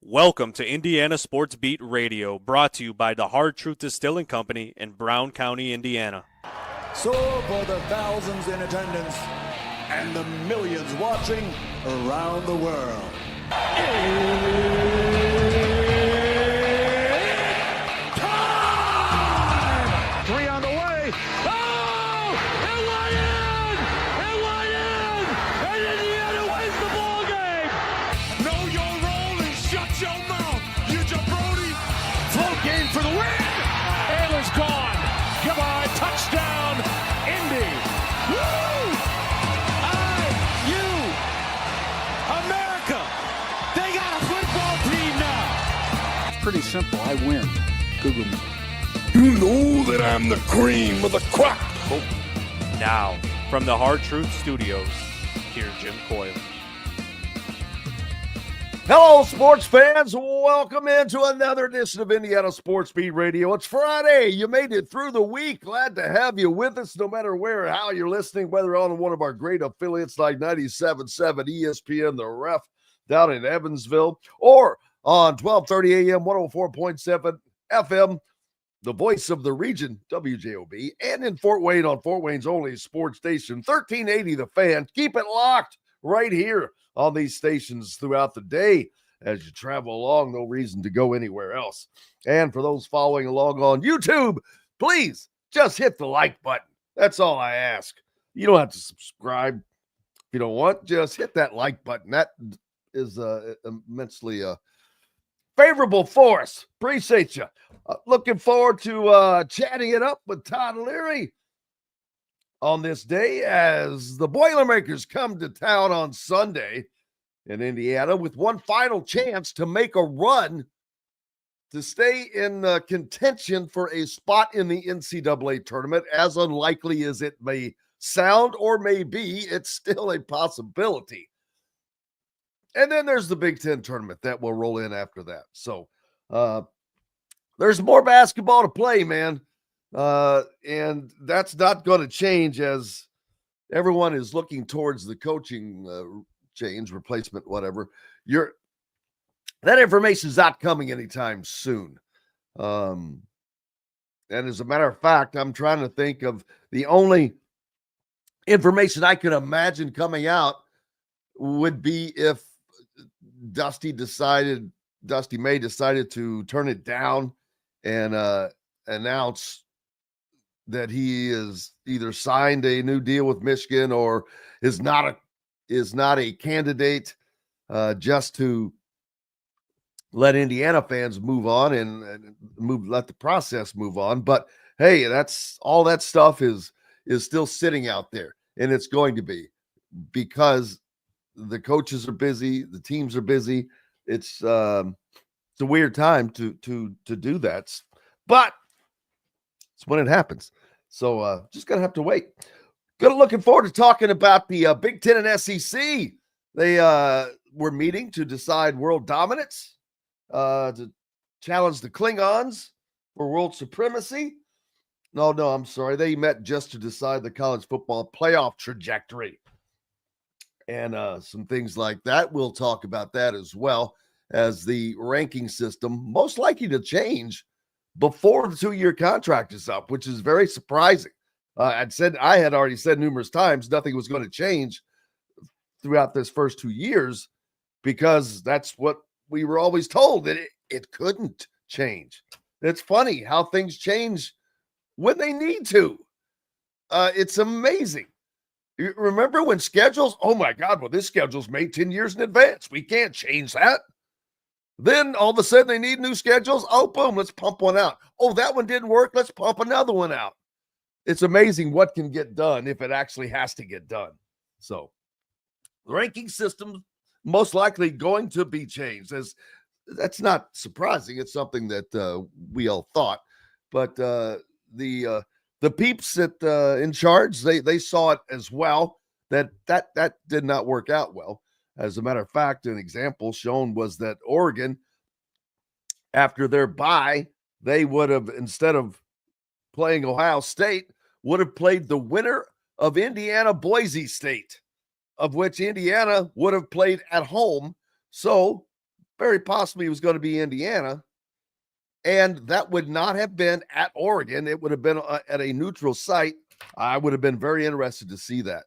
Welcome to Indiana Sports Beat Radio, brought to you by the Hard Truth Distilling Company in Brown County, Indiana. So for the thousands in attendance and the millions watching around the world. Time! Three on the way. Oh! It went in! It went in! And Indiana wins the ball game! Know your role and shut your mouth, you jabroni! Float game for the win! Ayler's gone. Goodbye. Touchdown, Indy. Woo! IU. America. They got a football team now. Pretty simple. I win. Google me. You know that I'm the cream of the crop. Now, from the Hard Truth Studios, here's Jim Coyle. Hello, sports fans. Welcome into another edition of Indiana Sports Beat Radio. It's Friday. You made it through the week. Glad to have you with us, no matter where or how you're listening, whether on one of our great affiliates like 97.7 ESPN, The Ref, down in Evansville, or on 1230 AM, 104.7 FM, the voice of the region, WJOB, and in Fort Wayne on Fort Wayne's only sports station, 1380 The Fan. Keep it locked right here on these stations throughout the day as you travel along. No reason to go anywhere else. And for those following along on YouTube, please just hit the like button. That's all I ask. You don't have to subscribe if you don't want. Just hit that like button. That is immensely favorable for us. Appreciate you. Looking forward to chatting it up with Todd and Leary on this day as the Boilermakers come to town on Sunday in Indiana with one final chance to make a run to stay in contention for a spot in the NCAA tournament. As unlikely as it may sound or may be, it's still a possibility. And then there's the Big Ten tournament that will roll in after that. So there's more basketball to play, man. And that's not going to change as everyone is looking towards the coaching change, replacement, whatever. That information is not coming anytime soon. And as a matter of fact, I'm trying to think of the only information I could imagine coming out would be if Dusty May decided to turn it down and announce that he is either signed a new deal with Michigan or is not a candidate, just to let Indiana fans move on and let the process move on. But hey, that's all. That stuff is still sitting out there, and it's going to be because the coaches are busy, the teams are busy. It's a weird time to do that, but it's when it happens. So just gonna have to wait. Looking forward to talking about the Big Ten and SEC. They were meeting to decide world dominance, to challenge the Klingons for world supremacy. No, I'm sorry. They met just to decide the college football playoff trajectory and some things like that. We'll talk about that as well as the ranking system most likely to change before the 2-year contract is up, which is very surprising. I had already said numerous times nothing was going to change throughout this first 2 years because that's what we were always told, that it couldn't change. It's funny how things change when they need to. It's amazing. You remember when schedules, oh my God, well, this schedule's made 10 years in advance. We can't change that. Then all of a sudden they need new schedules. Oh, boom, let's pump one out. Oh, that one didn't work. Let's pump another one out. It's amazing what can get done if it actually has to get done. So the ranking system most likely going to be changed. That's not surprising. It's something that we all thought. But the peeps in charge, they saw it as well. That did not work out well. As a matter of fact, an example shown was that Oregon, after their bye, they would have, instead of playing Ohio State, would have played the winner of Indiana-Boise State, of which Indiana would have played at home. So very possibly it was going to be Indiana. And that would not have been at Oregon. It would have been at a neutral site. I would have been very interested to see that.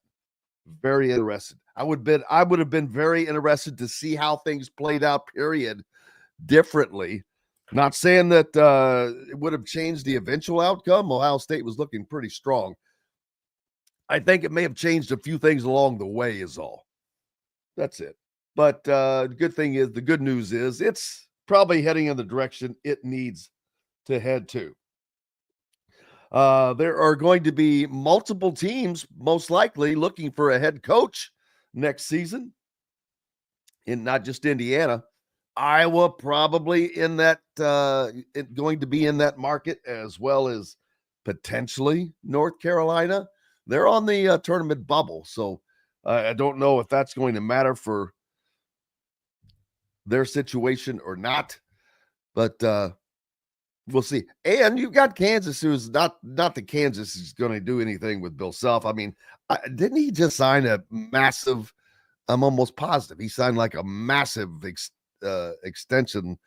Very interested. I would have been very interested to see how things played out, period, differently. Not saying that it would have changed the eventual outcome. Ohio State was looking pretty strong. I think it may have changed a few things along the way is all. That's it. But the good news is it's probably heading in the direction it needs to head to. There are going to be multiple teams, most likely, looking for a head coach next season, in not just Indiana. Iowa probably in that going to be in that market, as well as potentially North Carolina. They're on the tournament bubble, so I don't know if that's going to matter for their situation or not, but we'll see. And you've got Kansas, who's not that Kansas is going to do anything with Bill Self. I mean, didn't he just sign a massive? I'm almost positive he signed like a massive extension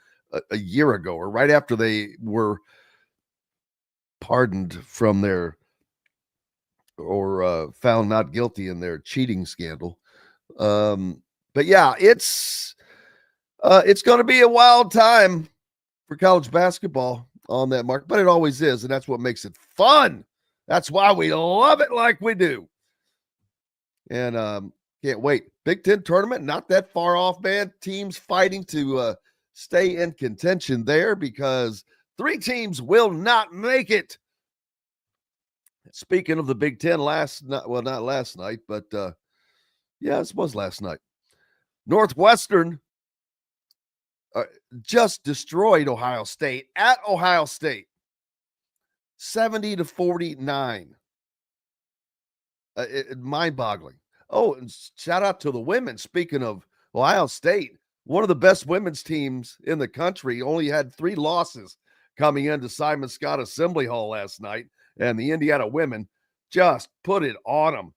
a year ago, or right after they were pardoned from their or found not guilty in their cheating scandal. But yeah, it's going to be a wild time for college basketball on that mark, but it always is, and that's what makes it fun. That's why we love it like we do. And can't wait. Big Ten tournament, not that far off, man. Teams fighting to stay in contention there because 3 teams will not make it. Speaking of the Big Ten, not last night, but yeah, it was last night. Northwestern just destroyed Ohio State at Ohio State, 70-49. Mind-boggling. Oh, and shout out to the women. Speaking of Ohio State, one of the best women's teams in the country, only had 3 losses coming into Simon Scott Assembly Hall last night, and the Indiana women just put it on them.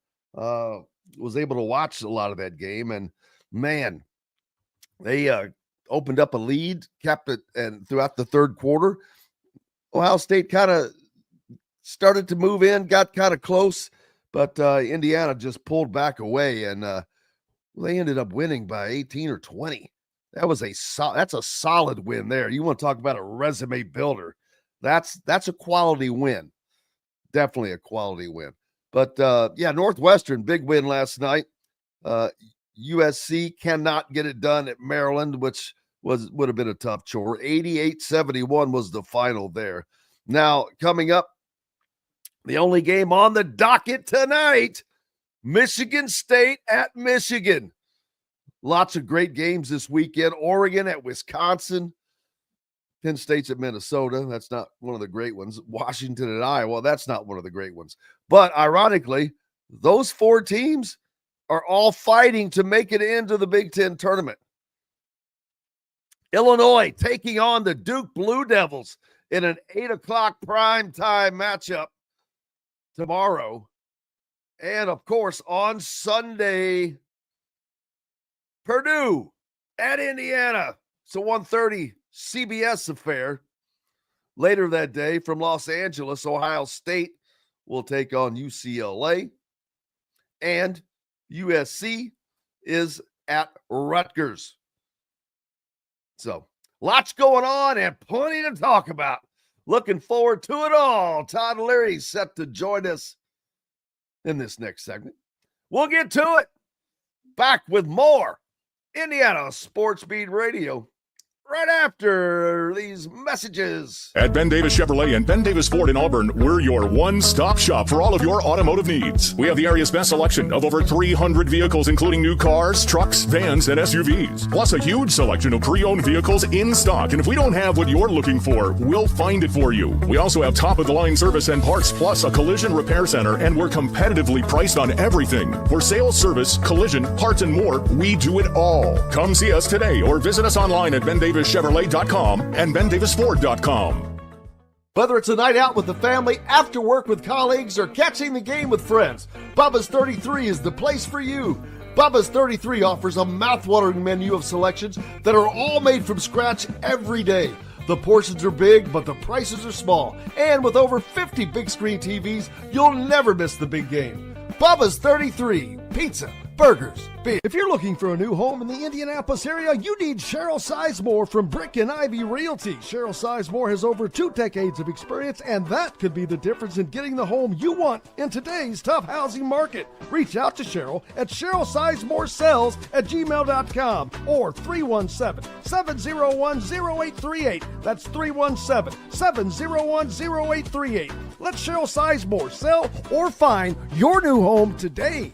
Was able to watch a lot of that game, and man, they opened up a lead, kept it, and throughout the third quarter, Ohio State kind of started to move in, got kind of close, but Indiana just pulled back away, and they ended up winning by 18 or 20. That's a solid win there. You want to talk about a resume builder? That's a quality win. Definitely a quality win. But yeah, Northwestern, big win last night. USC cannot get it done at Maryland, which would have been a tough chore. 88-71 was the final there. Now, coming up, the only game on the docket tonight, Michigan State at Michigan. Lots of great games this weekend. Oregon at Wisconsin. Penn State's at Minnesota. That's not one of the great ones. Washington at Iowa. That's not one of the great ones. But ironically, those 4 teams are all fighting to make it into the Big Ten tournament. Illinois taking on the Duke Blue Devils in an 8:00 prime time matchup tomorrow. And of course, on Sunday, Purdue at Indiana. It's a 1:30 CBS affair. Later that day from Los Angeles, Ohio State will take on UCLA. And USC is at Rutgers. So, lots going on and plenty to talk about. Looking forward to it all. Todd and Leary set to join us in this next segment. We'll get to it. Back with more Indiana Sports Beat Radio right after these messages. At Ben Davis Chevrolet and Ben Davis Ford in Auburn, we're your one-stop shop for all of your automotive needs. We have the area's best selection of over 300 vehicles, including new cars, trucks, vans, and SUVs. Plus a huge selection of pre-owned vehicles in stock. And if we don't have what you're looking for, we'll find it for you. We also have top-of-the-line service and parts, plus a collision repair center, and we're competitively priced on everything. For sales, service, collision, parts, and more, we do it all. Come see us today or visit us online at BenDavisChevrolet.com and BenDavisFord.com. Whether it's a night out with the family, after work with colleagues, or catching the game with friends, Bubba's 33 is the place for you. Bubba's 33 offers a mouthwatering menu of selections that are all made from scratch every day. The portions are big, but the prices are small. And with over 50 big screen TVs, you'll never miss the big game. Bubba's 33, pizza, burgers, beer. If you're looking for a new home in the Indianapolis area, you need Cheryl Sizemore from Brick and Ivy Realty. Cheryl Sizemore has over 2 decades of experience, and that could be the difference in getting the home you want in today's tough housing market. Reach out to Cheryl at CherylSizemoreSells@gmail.com or 317-701-0838. That's 317-701-0838. Let Cheryl Sizemore sell or find your new home today.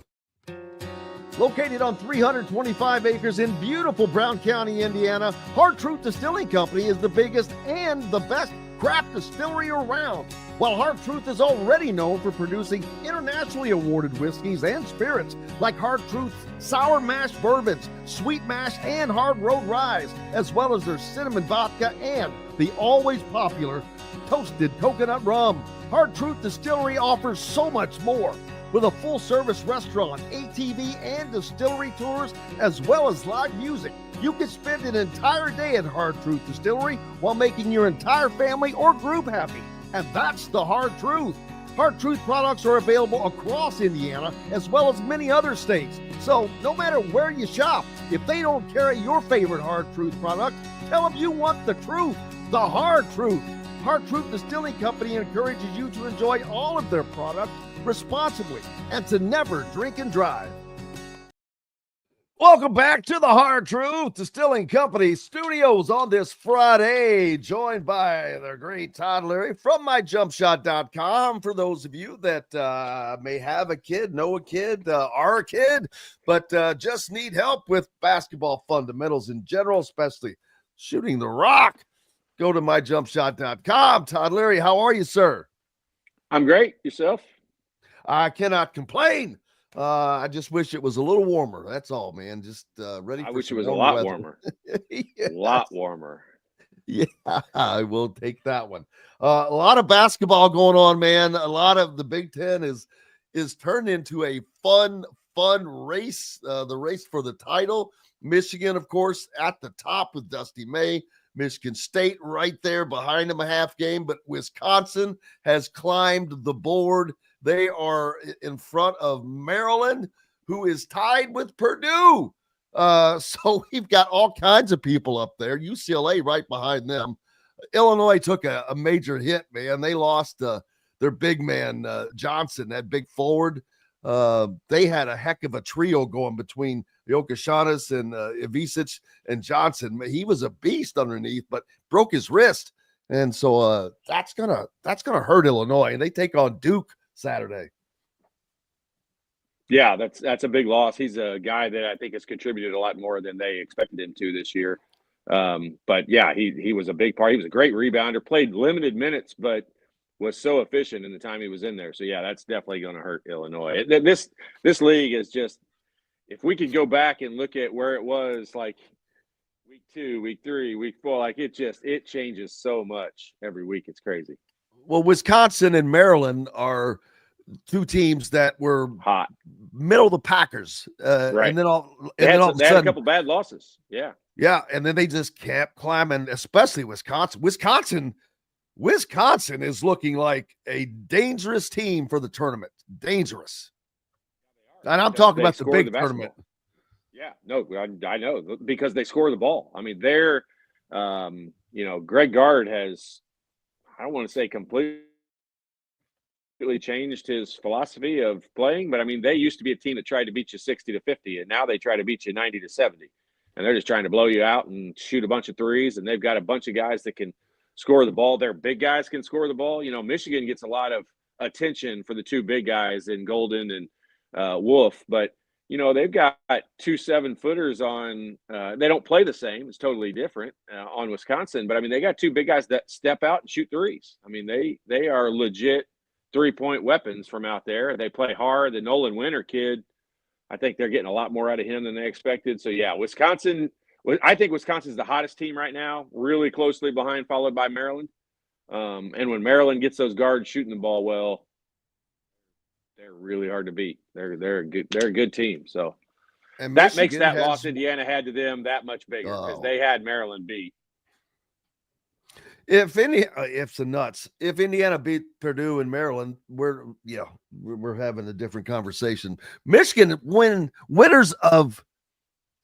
Located on 325 acres in beautiful Brown County, Indiana, Hard Truth Distilling Company is the biggest and the best craft distillery around. While Hard Truth is already known for producing internationally awarded whiskeys and spirits like Hard Truth's sour mash bourbons, sweet mash, and hard road ryes, as well as their cinnamon vodka and the always popular toasted coconut rum, Hard Truth Distillery offers so much more. With a full-service restaurant, ATV, and distillery tours, as well as live music, you can spend an entire day at Hard Truth Distillery while making your entire family or group happy. And that's the Hard Truth. Hard Truth products are available across Indiana, as well as many other states. So no matter where you shop, if they don't carry your favorite Hard Truth product, tell them you want the truth, the Hard Truth. Hard Truth Distilling Company encourages you to enjoy all of their products responsibly and to never drink and drive. Welcome back to the Hard Truth Distilling Company studios on this Friday, joined by the great Todd Leary from myjumpshot.com. For those of you that may have a kid, know a kid, are a kid, but just need help with basketball fundamentals in general, especially shooting the rock, go to myjumpshot.com. Todd Leary, how are you, sir? I'm great. Yourself? I cannot complain. I just wish it was a little warmer. That's all, man. Just ready. I wish it was a lot warmer. Yes. A lot warmer. Yeah, I will take that one. A lot of basketball going on, man. A lot of the Big Ten is turned into a fun race. The race for the title. Michigan, of course, at the top with Dusty May. Michigan State right there behind them a half game, but Wisconsin has climbed the board. They are in front of Maryland, who is tied with Purdue. So we've got all kinds of people up there. UCLA right behind them. Illinois took a major hit, man. They lost their big man, Johnson, that big forward. They had a heck of a trio going between Jokashanis and Ivisic and Johnson. He was a beast underneath, but broke his wrist. And so that's gonna hurt Illinois. And they take on Duke Saturday. Yeah, that's a big loss. He's a guy that I think has contributed a lot more than they expected him to this year. But yeah, he was a big part. He was a great rebounder, played limited minutes, but was so efficient in the time he was in there. So yeah, that's definitely going to hurt Illinois. This league is just, if we could go back and look at where it was like week 2, week 3, week 4, like it changes so much every week. It's crazy. Well, Wisconsin and Maryland are two teams that were hot, middle of the Packers, right? And then all of they a had sudden, a couple bad losses. Yeah, and then they just kept climbing, especially Wisconsin. Wisconsin is looking like a dangerous team for the tournament. Dangerous, and I'm talking about the big tournament. Yeah, no, I know because they score the ball. I mean, they're, Greg Gard has, I don't want to say completely changed his philosophy of playing, but I mean, they used to be a team that tried to beat you 60-50, and now they try to beat you 90-70, and they're just trying to blow you out and shoot a bunch of threes, and they've got a bunch of guys that can score the ball. Their big guys can score the ball. Michigan gets a lot of attention for the two big guys in Golden and Wolf, but they've got 2 7-footers on. They don't play the same. It's totally different on Wisconsin. But, I mean, they got 2 big guys that step out and shoot threes. I mean, they are legit 3-point weapons from out there. They play hard. The Nolan Winter kid, I think they're getting a lot more out of him than they expected. So, yeah, Wisconsin – I think Wisconsin's the hottest team right now, really closely behind, followed by Maryland. And when Maryland gets those guards shooting the ball well, they're really hard to beat. They're a good team. So And that makes Michigan that has, loss Indiana had to them that much bigger because they had Maryland beat. if the nuts, if Indiana beat Purdue and Maryland, we're having a different conversation. Michigan winners of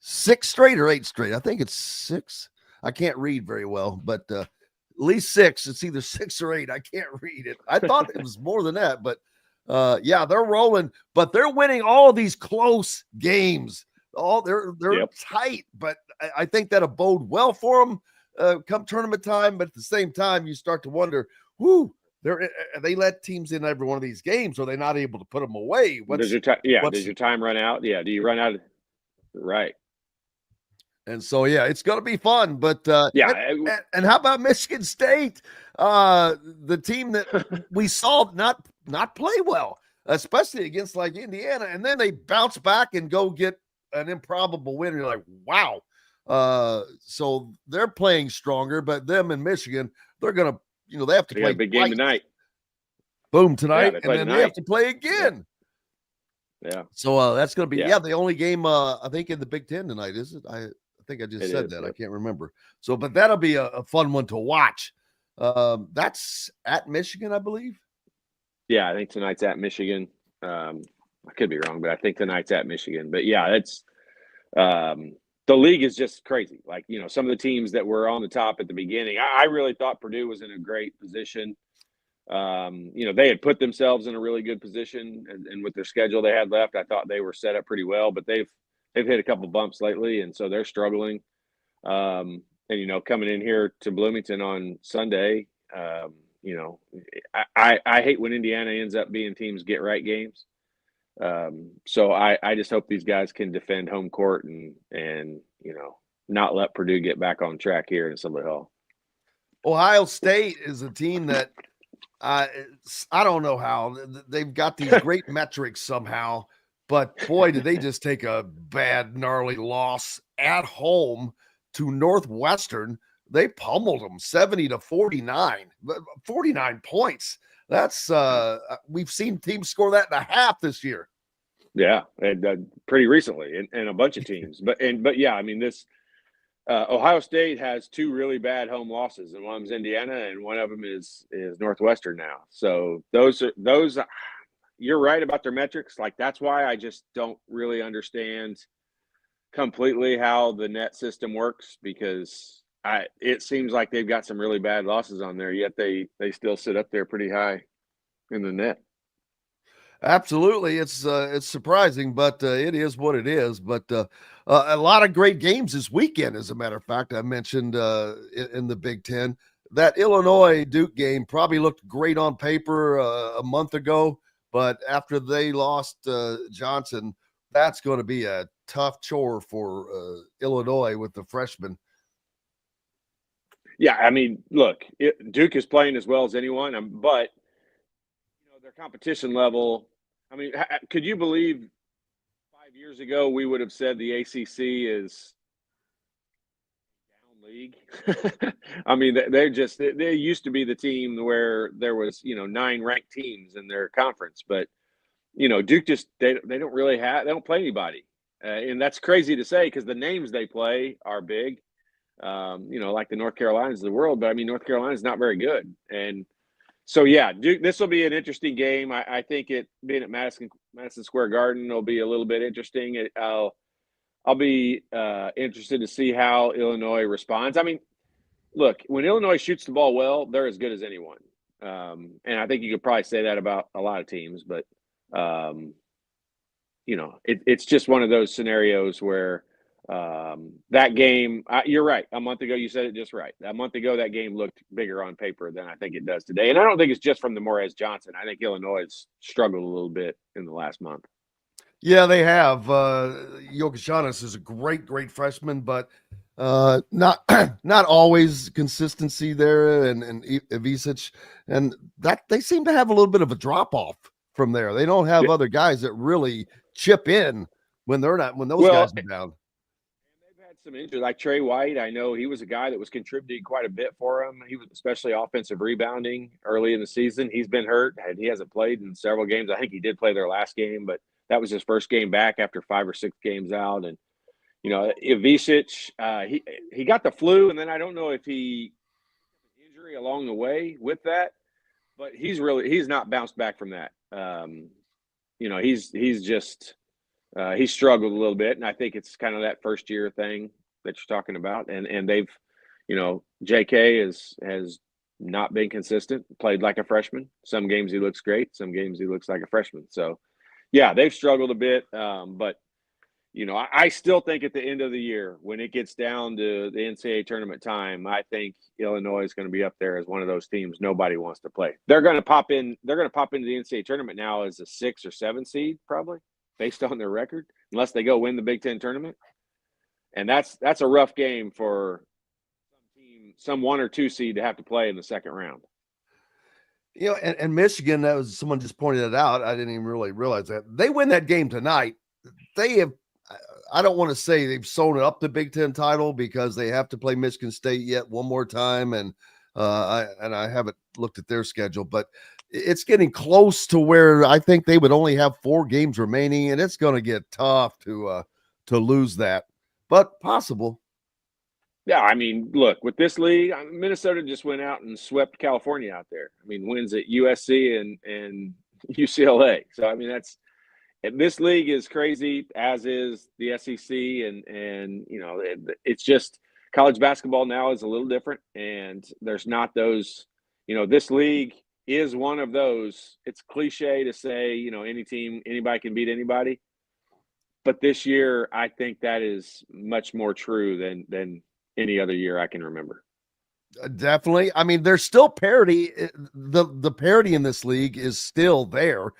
6 straight or 8 straight. I think it's 6. I can't read very well, but at least 6. It's either 6 or 8. I can't read it. I thought it was more than that, but they're rolling, but they're winning all these close games. They're tight, but I think that'll bode well for them come tournament time. But at the same time, you start to wonder, they let teams in every one of these games, or are they not able to put them away? Does your time run out? Yeah. Do you run out? Right. And so, it's going to be fun. But, and how about Michigan State? The team that we saw not play well, especially against like Indiana. And then they bounce back and go get an improbable win. You're like, wow. So they're playing stronger, but them in Michigan, they're going to, they have to play a big game tonight. Boom, tonight. And then they have to play again. Yeah. So that's going to be, the only game, I think, in the Big Ten tonight, is it? I think I just said that. I can't remember. So, but that'll be a fun one to watch. That's at Michigan, I believe. Yeah, I think tonight's at Michigan. I could be wrong, but I think tonight's at Michigan. But yeah, it's the league is just crazy. Like, some of the teams that were on the top at the beginning, I really thought Purdue was in a great position. They had put themselves in a really good position, and with their schedule they had left, I thought they were set up pretty well. But they've hit a couple bumps lately, and so they're struggling. And coming in here to Bloomington on Sunday, I hate when Indiana ends up being teams get right games. So I just hope these guys can defend home court and not let Purdue get back on track here in Assembly Hall. Ohio State is a team that I don't know how they've got these great metrics somehow, but boy, did they just take a bad, gnarly loss at home to Northwestern. They pummeled them 70-49, 49 points. That's we've seen teams score that in a half this year. Yeah, and pretty recently, and a bunch of teams. But yeah, I mean, this Ohio State has 2 really bad home losses, and one of them's Indiana, and one of them is Northwestern now. So those. You're right about their metrics. Like, that's why I just don't really understand completely how the net system works, because it seems like they've got some really bad losses on there, yet they still sit up there pretty high in the net. Absolutely. It's surprising, but it is what it is. But a lot of great games this weekend, as a matter of fact. I mentioned in the Big Ten, that Illinois-Duke game probably looked great on paper a month ago, but after they lost Johnson, that's going to be a tough chore for Illinois with the freshmen. Yeah, I mean, look, Duke is playing as well as anyone, but their competition level. I mean, could you believe 5 years ago we would have said the ACC is down league? I mean, they used to be the team where there was 9 ranked teams in their conference, but Duke just they don't play anybody, and that's crazy to say because the names they play are big. Like the North Carolinas of the world, but I mean, North Carolina's not very good. And so, yeah, Duke, this will be an interesting game. I think it being at Madison Square Garden will be a little bit interesting. I'll be interested to see how Illinois responds. I mean, look, when Illinois shoots the ball well, they're as good as anyone. And I think you could probably say that about a lot of teams, but it's just one of those scenarios where that game, you're right. A month ago, you said it just right. A month ago, that game looked bigger on paper than I think it does today. And I don't think it's just from the Morez Johnson. I think Illinois has struggled a little bit in the last month. Yeah, they have. Yokashanis is a great freshman, but not always consistency there. And Ivisic, and that they seem to have a little bit of a drop off from there. They don't have other guys that really chip in when those guys are down. Some injuries, like Trey White. I know he was a guy that was contributing quite a bit for him. He was especially offensive rebounding early in the season. He's been hurt and he hasn't played in several games. I think he did play their last game, but that was his first game back after 5 or 6 games out. And, Ivicic, he got the flu, and then I don't know if he injury along the way with that, but he's not bounced back from that. He's struggled a little bit, and I think it's kind of that first year thing that you're talking about. And they've, JK has not been consistent, played like a freshman. Some games he looks great, some games he looks like a freshman. So, yeah, they've struggled a bit, but I still think at the end of the year, when it gets down to the NCAA tournament time, I think Illinois is going to be up there as one of those teams nobody wants to play. They're going to pop in. They're going to pop into the NCAA tournament now as a 6 or 7 seed, probably based on their record, unless they go win the Big Ten tournament. And that's a rough game for some 1 or 2 seed to have to play in the second round. And Michigan, that was someone just pointed it out. I didn't even really realize that. They win that game tonight. They have, I don't want to say they've sewn it up the Big Ten title, because they have to play Michigan State yet one more time. And I haven't looked at their schedule, but it's getting close to where I think they would only have 4 games remaining, and it's going to get tough to lose that, but possible. Yeah, I mean, look, with this league, Minnesota just went out and swept California out there. I mean, wins at USC and UCLA. So, I mean, this league is crazy, as is the SEC, and it's just college basketball now is a little different, and there's not those, this league is one of those. It's cliche to say, anybody can beat anybody, but this year I think that is much more true than any other year I can remember. Definitely. I mean, there's still parity. The parity in this league is still there.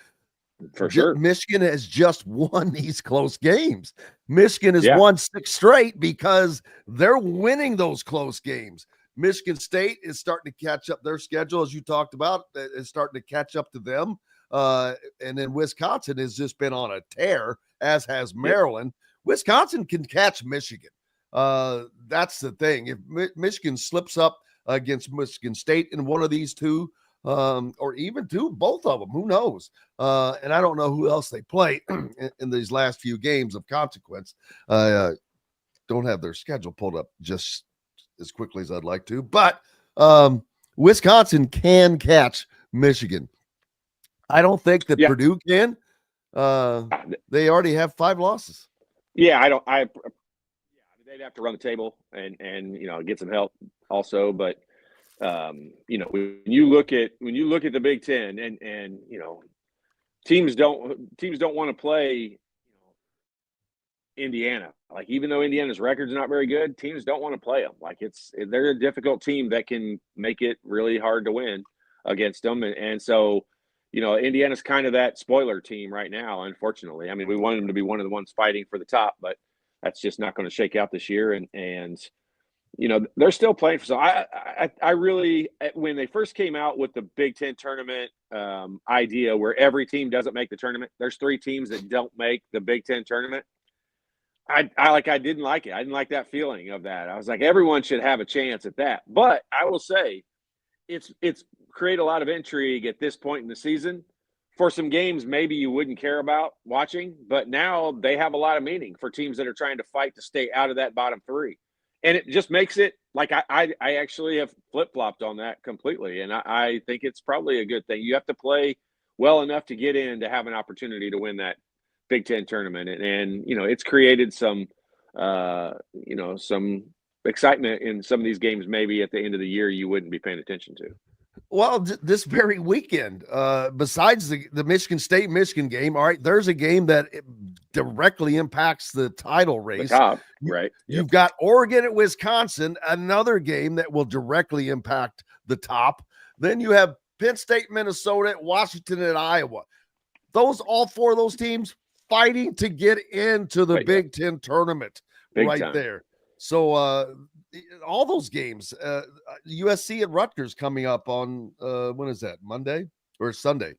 For sure. Michigan has just won these close games. Michigan has won 6 straight because they're winning those close games. Michigan State is starting to catch up. Their schedule, as you talked about, is starting to catch up to them. And then Wisconsin has just been on a tear, as has Maryland. Wisconsin can catch Michigan. That's the thing. If Michigan slips up against Michigan State in one of these 2, or even 2, both of them, who knows? And I don't know who else they play in these last few games of consequence. Don't have their schedule pulled up just as quickly as I'd like to, but Wisconsin can catch Michigan. I don't think that Purdue can. They already have 5 losses. Yeah, they'd have to run the table and get some help also, but when you look at the Big Ten and teams don't want to play Indiana. Like, even though Indiana's record's not very good, teams don't want to play them. Like, they're a difficult team that can make it really hard to win against them. And so, Indiana's kind of that spoiler team right now, unfortunately. I mean, we wanted them to be one of the ones fighting for the top, but that's just not going to shake out this year. And they're still playing for. So I really, when they first came out with the Big Ten tournament idea, where every team doesn't make the tournament, there's 3 teams that don't make the Big Ten tournament. I didn't like it. I didn't like that feeling of that. I was like, everyone should have a chance at that. But I will say, it's create a lot of intrigue at this point in the season for some games maybe you wouldn't care about watching, but now they have a lot of meaning for teams that are trying to fight to stay out of that bottom 3. And it just makes it like I actually have flip-flopped on that completely. And I think it's probably a good thing. You have to play well enough to get in to have an opportunity to win that Big Ten tournament. And it's created some excitement in some of these games maybe at the end of the year you wouldn't be paying attention to. Well, this very weekend, besides the Michigan State-Michigan game, all right, there's a game that directly impacts the title race. The top, right. You've got Oregon at Wisconsin, another game that will directly impact the top. Then you have Penn State, Minnesota, Washington, and Iowa. All 4 of those teams fighting to get into the Big Ten tournament there. So all those games, USC and Rutgers coming up on when is that, Monday or Sunday?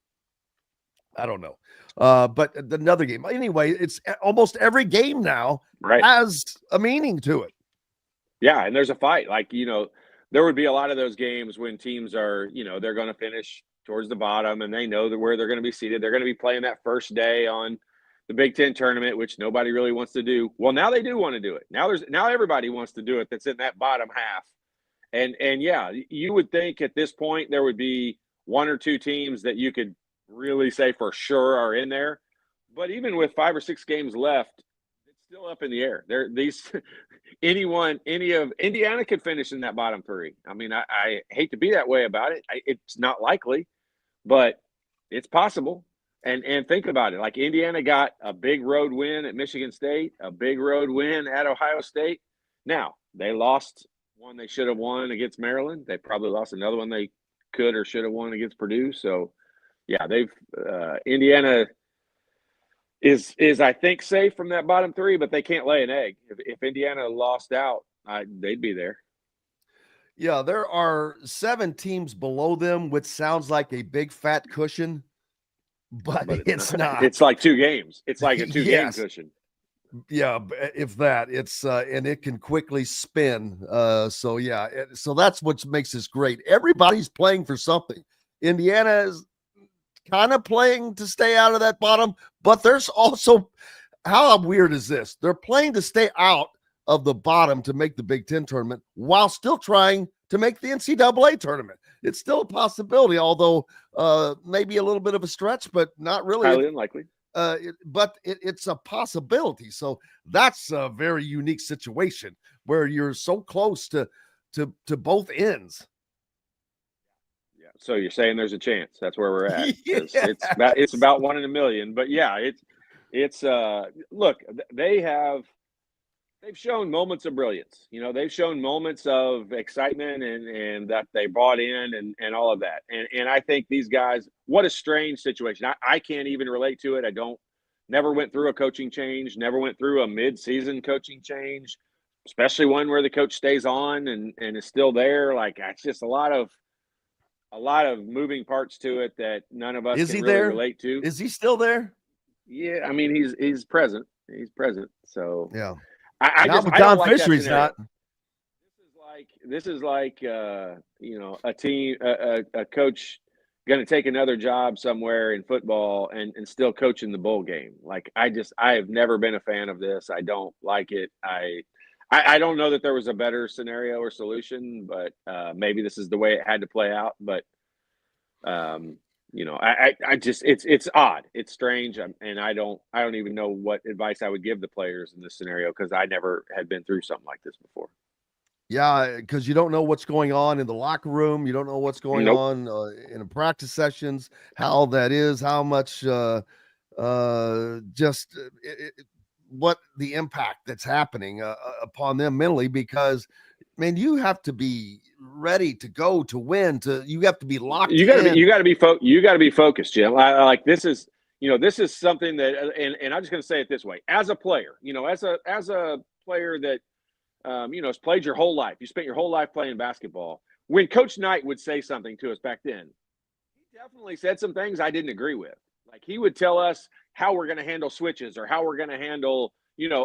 I don't know. But another game. Anyway, it's almost every game now has a meaning to it. Yeah, and there's a fight. Like, there would be a lot of those games when teams are, they're going to finish towards the bottom and they know where they're going to be seated. They're going to be playing that first day on the Big Ten tournament, which nobody really wants to do. Well, now they do want to do it. Now everybody wants to do it that's in that bottom half. And yeah, you would think at this point there would be one or two teams that you could really say for sure are in there. But even with 5 or 6 games left, it's still up in the air. Indiana could finish in that bottom 3. I mean, I hate to be that way about it. It's not likely, but it's possible. And think about it. Like Indiana got a big road win at Michigan State, a big road win at Ohio State. Now, they lost one they should have won against Maryland. They probably lost another one they could or should have won against Purdue. So, yeah, Indiana is I think safe from that bottom 3, but they can't lay an egg. If Indiana lost out, they'd be there. Yeah, there are 7 teams below them, which sounds like a big fat cushion, but it's not. It's like 2 games. It's like a 2-game cushion. Yeah, if that, it's and it can quickly spin. So yeah, so that's what makes this great. Everybody's playing for something. Indiana is kind of playing to stay out of that bottom, but there's also, how weird is this? They're playing to stay out of the bottom to make the Big Ten tournament while still trying to make the NCAA tournament. It's still a possibility, although maybe a little bit of a stretch, but not really. Highly unlikely. But it's a possibility. So that's a very unique situation where you're so close to both ends. Yeah. So you're saying there's a chance. That's where we're at. Yes. It's about 1 in a million. But yeah, it's look, they've shown moments of brilliance. You know, they've shown moments of excitement and that they brought in and all of that. And I think these guys, what a strange situation. I can't even relate to it. Never went through a coaching change, never went through a mid-season coaching change, especially one where the coach stays on and is still there. Like, it's just a lot of moving parts to it that none of us can really relate to. Is he still there? Yeah, I mean, he's present. He's present. So yeah. I with Don Fisher, he's not. This is like a team, a coach going to take another job somewhere in football and still coaching the bowl game. Like, I have never been a fan of this. I don't like it. I don't know that there was a better scenario or solution, but maybe this is the way it had to play out. But it's odd. It's strange. And I don't even know what advice I would give the players in this scenario, because I never had been through something like this before. Yeah, because you don't know what's going on in the locker room. You don't know what's going on in the practice sessions, how that is, how much what the impact that's happening upon them mentally, because, man, you have to be ready to go to win. You have to be locked in. You got to be focused, Jim. I like, this is something that, and I'm just going to say it this way: as a player, as a player that has played your whole life, you spent your whole life playing basketball. When Coach Knight would say something to us back then, he definitely said some things I didn't agree with. Like, he would tell us how we're going to handle switches, or how we're going to handle,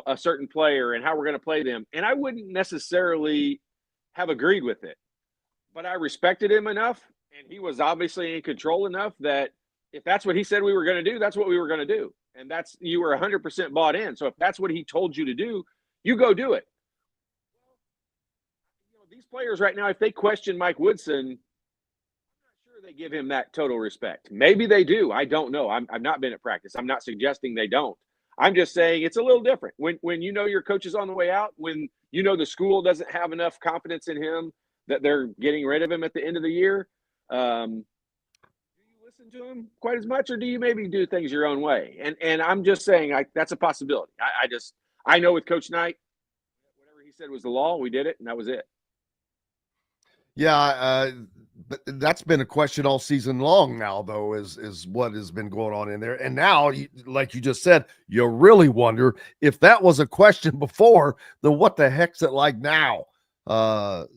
a certain player and how we're going to play them. And I wouldn't necessarily have agreed with it, but I respected him enough, and he was obviously in control enough that if that's what he said we were going to do, that's what we were going to do. And you were 100% bought in. So if that's what he told you to do, you go do it. These players right now, if they question Mike Woodson, I'm not sure they give him that total respect. Maybe they do. I don't know. I've not been at practice. I'm not suggesting they don't. I'm just saying it's a little different. When your coach is on the way out, when the school doesn't have enough confidence in him that they're getting rid of him at the end of the year, do you listen to him quite as much, or do you maybe do things your own way? And I'm just saying that's a possibility. I know with Coach Knight, whatever he said was the law. We did it, and that was it. Yeah, but that's been a question all season long now, though, is what has been going on in there. And now, like you just said, you really wonder if that was a question before, then what the heck's it like now? But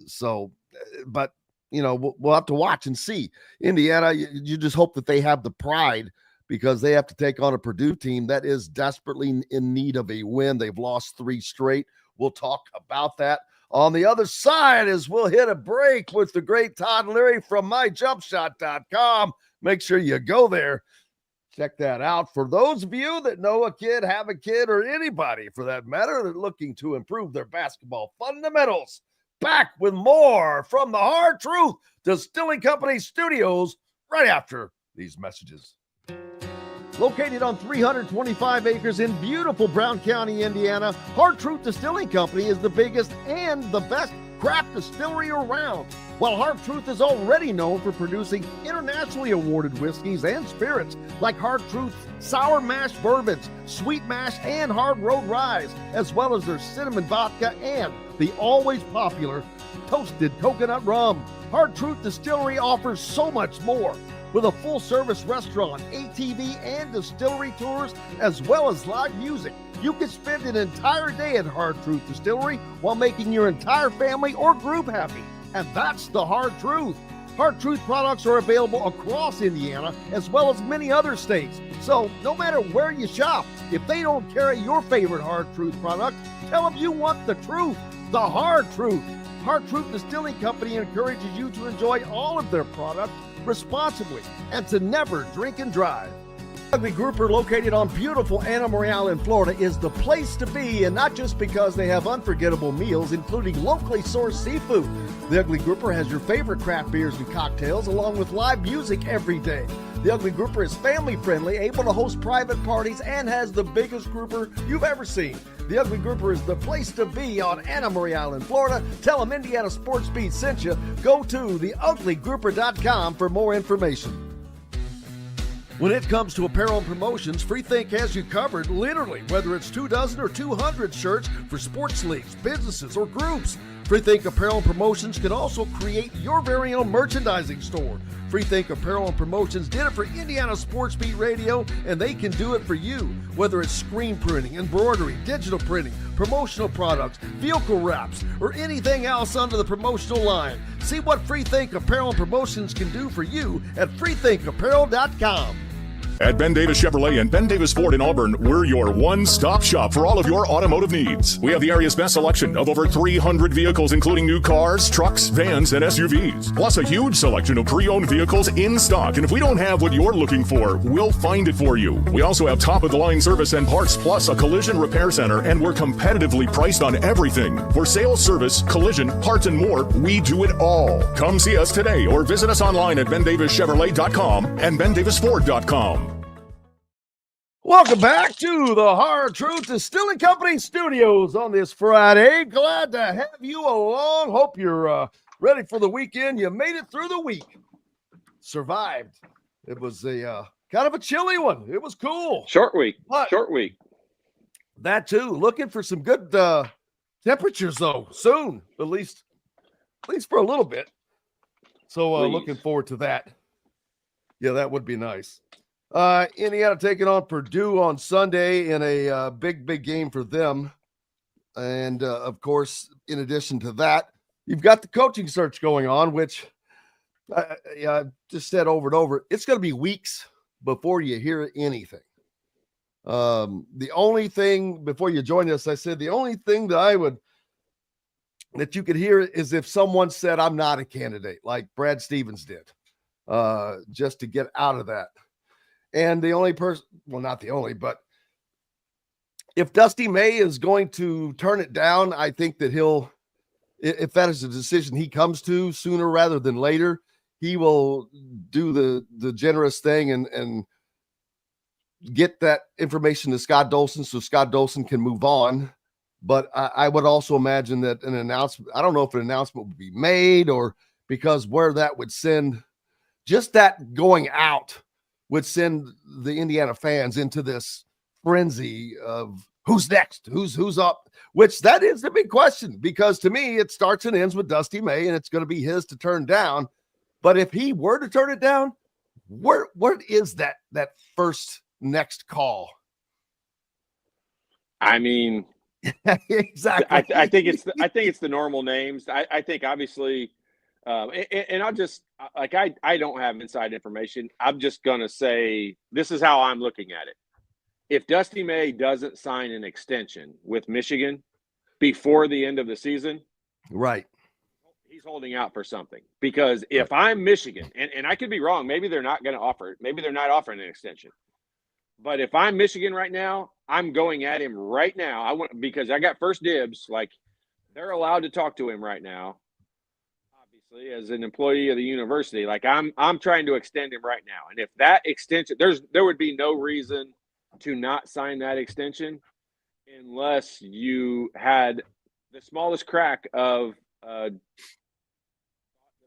we'll have to watch and see. Indiana, you just hope that they have the pride, because they have to take on a Purdue team that is desperately in need of a win. They've lost 3 straight. We'll talk about that on the other side, as we'll hit a break with the great Todd and Leary from myjumpshot.com. Make sure you go there. Check that out. For those of you that know a kid, have a kid, or anybody for that matter that are looking to improve their basketball fundamentals, back with more from the Hard Truth Distilling Company Studios right after these messages. Located on 325 acres in beautiful Brown County, Indiana, Hard Truth Distilling Company is the biggest and the best craft distillery around. While Hard Truth is already known for producing internationally awarded whiskeys and spirits like Hard Truth's sour mash bourbons, sweet mash, and hard road ryes, as well as their cinnamon vodka and the always popular toasted coconut rum. Hard Truth Distillery offers so much more. With a full-service restaurant, ATV, and distillery tours, as well as live music, you can spend an entire day at Hard Truth Distillery while making your entire family or group happy. And that's the Hard Truth. Hard Truth products are available across Indiana, as well as many other states. So no matter where you shop, if they don't carry your favorite Hard Truth product, tell them you want the truth, the Hard Truth. Hard Truth Distilling Company encourages you to enjoy all of their products responsibly and to never drink and drive. Ugly Grouper, located on beautiful Anna Marie Island, Florida, is the place to be, and not just because they have unforgettable meals, including locally sourced seafood. The Ugly Grouper has your favorite craft beers and cocktails, along with live music every day. The Ugly Grouper is family-friendly, able to host private parties, and has the biggest grouper you've ever seen. The Ugly Grouper is the place to be on Anna Marie Island, Florida. Tell them Indiana Sports Beat sent you. Go to theuglygrouper.com for more information. When it comes to apparel and promotions, Freethink has you covered, literally, whether it's 24 or 200 shirts for sports leagues, businesses, or groups. Freethink Apparel and Promotions can also create your very own merchandising store. Freethink Apparel and Promotions did it for Indiana Sports Beat Radio, and they can do it for you. Whether it's screen printing, embroidery, digital printing, promotional products, vehicle wraps, or anything else under the promotional line. See what Freethink Apparel and Promotions can do for you at freethinkapparel.com. At Ben Davis Chevrolet and Ben Davis Ford in Auburn, we're your one-stop shop for all of your automotive needs. We have the area's best selection of over 300 vehicles, including new cars, trucks, vans, and SUVs. Plus a huge selection of pre-owned vehicles in stock. And if we don't have what you're looking for, we'll find it for you. We also have top-of-the-line service and parts, plus a collision repair center, and we're competitively priced on everything. For sales, service, collision, parts, and more, we do it all. Come see us today or visit us online at bendavischevrolet.com and bendavisford.com. Welcome back to the Hard Truth Distilling Company Studios on this Friday. Glad to have you along. Hope you're ready for the weekend. You made it through the week. Survived. It was a kind of a chilly one. It was cool. Short week. But Short week. that too. Looking for some good temperatures though soon, at least for a little bit. So looking forward to that. Yeah, that would be nice. Indiana taking on Purdue on Sunday in a big game for them. And, of course, in addition to that, you've got the coaching search going on, which I just said over and over, it's going to be weeks before you hear anything. The only thing, before you join us, I said the only thing that you could hear is if someone said, I'm not a candidate, like Brad Stevens did, just to get out of that. And the only person, well, not the only, but if Dusty May is going to turn it down, I think that if that is a decision he comes to sooner rather than later, he will do the generous thing and get that information to Scott Dolson so Scott Dolson can move on. But I would also imagine that an announcement, I don't know if an announcement would be made, or because where that would send, just that going out would send the Indiana fans into this frenzy of who's next, who's up, which that is the big question, because to me, it starts and ends with Dusty May, and it's going to be his to turn down. But if he were to turn it down, what is that first next call? I mean, exactly. I think it's the normal names. I think obviously, and I'll just like I don't have inside information. I'm just gonna say this is how I'm looking at it. If Dusty May doesn't sign an extension with Michigan before the end of the season, right, he's holding out for something. Because if I'm Michigan, and I could be wrong, maybe they're not going to offer it. Maybe they're not offering an extension. But if I'm Michigan right now, I'm going at him right now. Because I got first dibs. Like, they're allowed to talk to him right now, obviously, as an employee of the university. Like, I'm trying to extend him right now. And if that extension, there would be no reason to not sign that extension unless you had the smallest crack of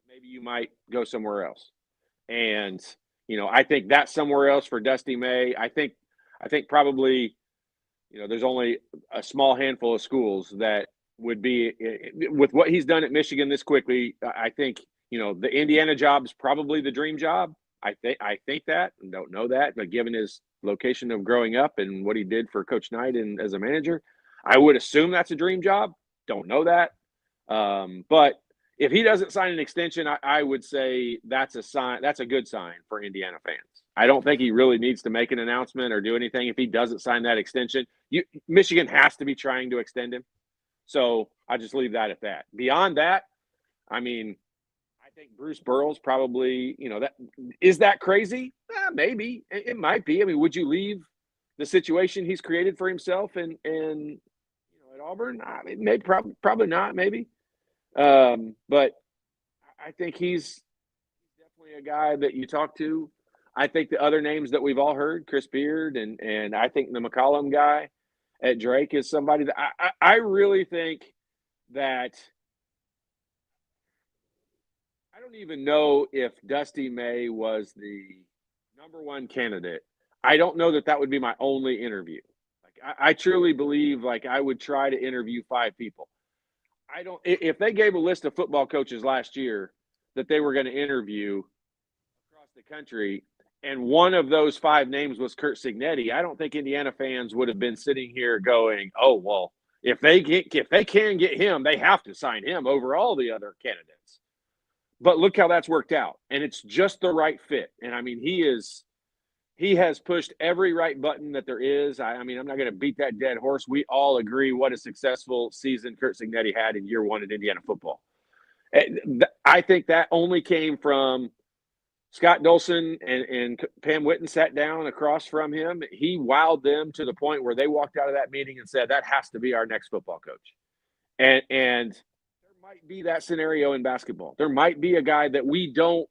maybe you might go somewhere else. And I think that's somewhere else for Dusty May. I think probably, there's only a small handful of schools that would be with what he's done at Michigan this quickly. I think, the Indiana job's probably the dream job. I think that, and don't know that, but given his location of growing up and what he did for Coach Knight and as a manager, I would assume that's a dream job. Don't know that. But if he doesn't sign an extension, I would say that's a sign. That's a good sign for Indiana fans. I don't think he really needs to make an announcement or do anything if he doesn't sign that extension. Michigan has to be trying to extend him. So I just leave that at that. Beyond that, I mean, I think Bruce Burrell's probably, is that crazy? Maybe. It might be. I mean, would you leave the situation he's created for himself and at Auburn? I mean, maybe, probably not, maybe. But I think he's definitely a guy that you talk to. I think the other names that we've all heard, Chris Beard and I think the McCollum guy at Drake is somebody that I really think that I don't even know if Dusty May was the number one candidate. I don't know that would be my only interview. Like I truly believe like I would try to interview 5 people. If they gave a list of football coaches last year that they were going to interview across the country, and one of those 5 names was Curt Cignetti, I don't think Indiana fans would have been sitting here going, "Oh, well, if they can get him, they have to sign him over all the other candidates." But look how that's worked out, and it's just the right fit. And I mean, he has pushed every right button that there is. I mean, I'm not going to beat that dead horse. We all agree what a successful season Curt Cignetti had in year 1 in Indiana football. I think that only came from Scott Dolson and Pam Whitten sat down across from him. He wowed them to the point where they walked out of that meeting and said, that has to be our next football coach. And there might be that scenario in basketball. There might be a guy that we don't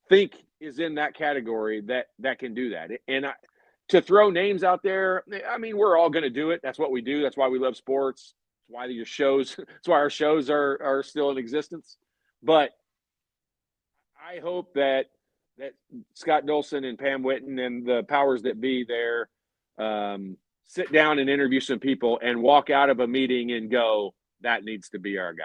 think is in that category that can do that. And to throw names out there, I mean, we're all going to do it. That's what we do. That's why we love sports. That's why that's why our shows are still in existence. But I hope that Scott Dolson and Pam Whitten and the powers that be there sit down and interview some people and walk out of a meeting and go, that needs to be our guy.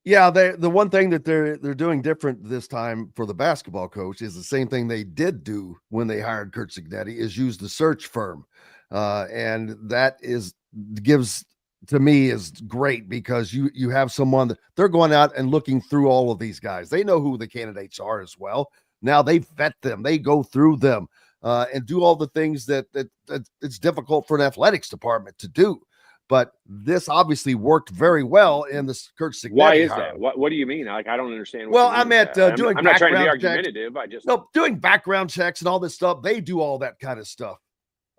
Yeah, the one thing that they're doing different this time for the basketball coach is the same thing they did do when they hired Curt Cignetti, is use the search firm. And that gives to me is great because you have someone that they're going out and looking through all of these guys. They know who the candidates are as well. Now they vet them, they go through them and do all the things that it's difficult for an athletics department to do. But this obviously worked very well in the Curt Cignetti. Why is that? What do you mean? Like, I don't understand. Well, I meant doing. I'm not trying to be argumentative. Doing background checks and all this stuff. They do all that kind of stuff.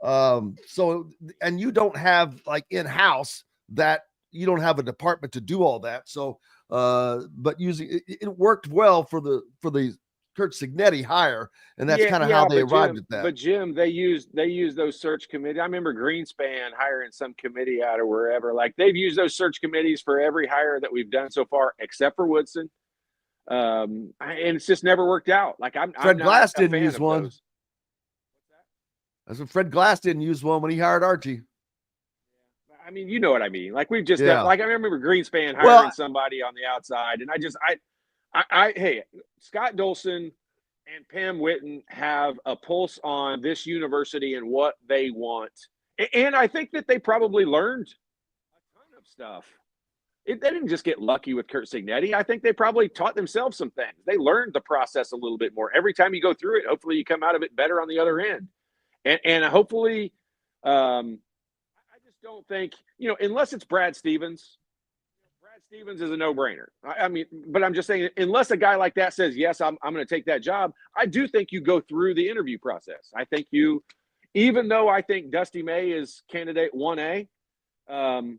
So, and you don't have like in-house that you don't have a department to do all that. So, but using it worked well for the Curt Cignetti hire, and that's kind of how they arrived at that. But Jim, they use those search committees. I remember Greenspan hiring some committee out of wherever. Like, they've used those search committees for every hire that we've done so far, except for Woodson. And it's just never worked out. Like, Fred Glass didn't use one. That's what Fred Glass didn't use one when he hired Archie. I mean, you know what I mean. Like, we've just done, like, I remember Greenspan hiring somebody on the outside, and hey, Scott Dolson and Pam Whitten have a pulse on this university and what they want. And I think that they probably learned a ton of stuff. They didn't just get lucky with Curt Cignetti. I think they probably taught themselves some things. They learned the process a little bit more. Every time you go through it, hopefully you come out of it better on the other end. And hopefully, I just don't think, unless it's Brad Stevens. Stevens is a no-brainer. I mean, but I'm just saying, unless a guy like that says, yes, I'm going to take that job, I do think you go through the interview process. I think you, even though I think Dusty May is candidate 1A, I think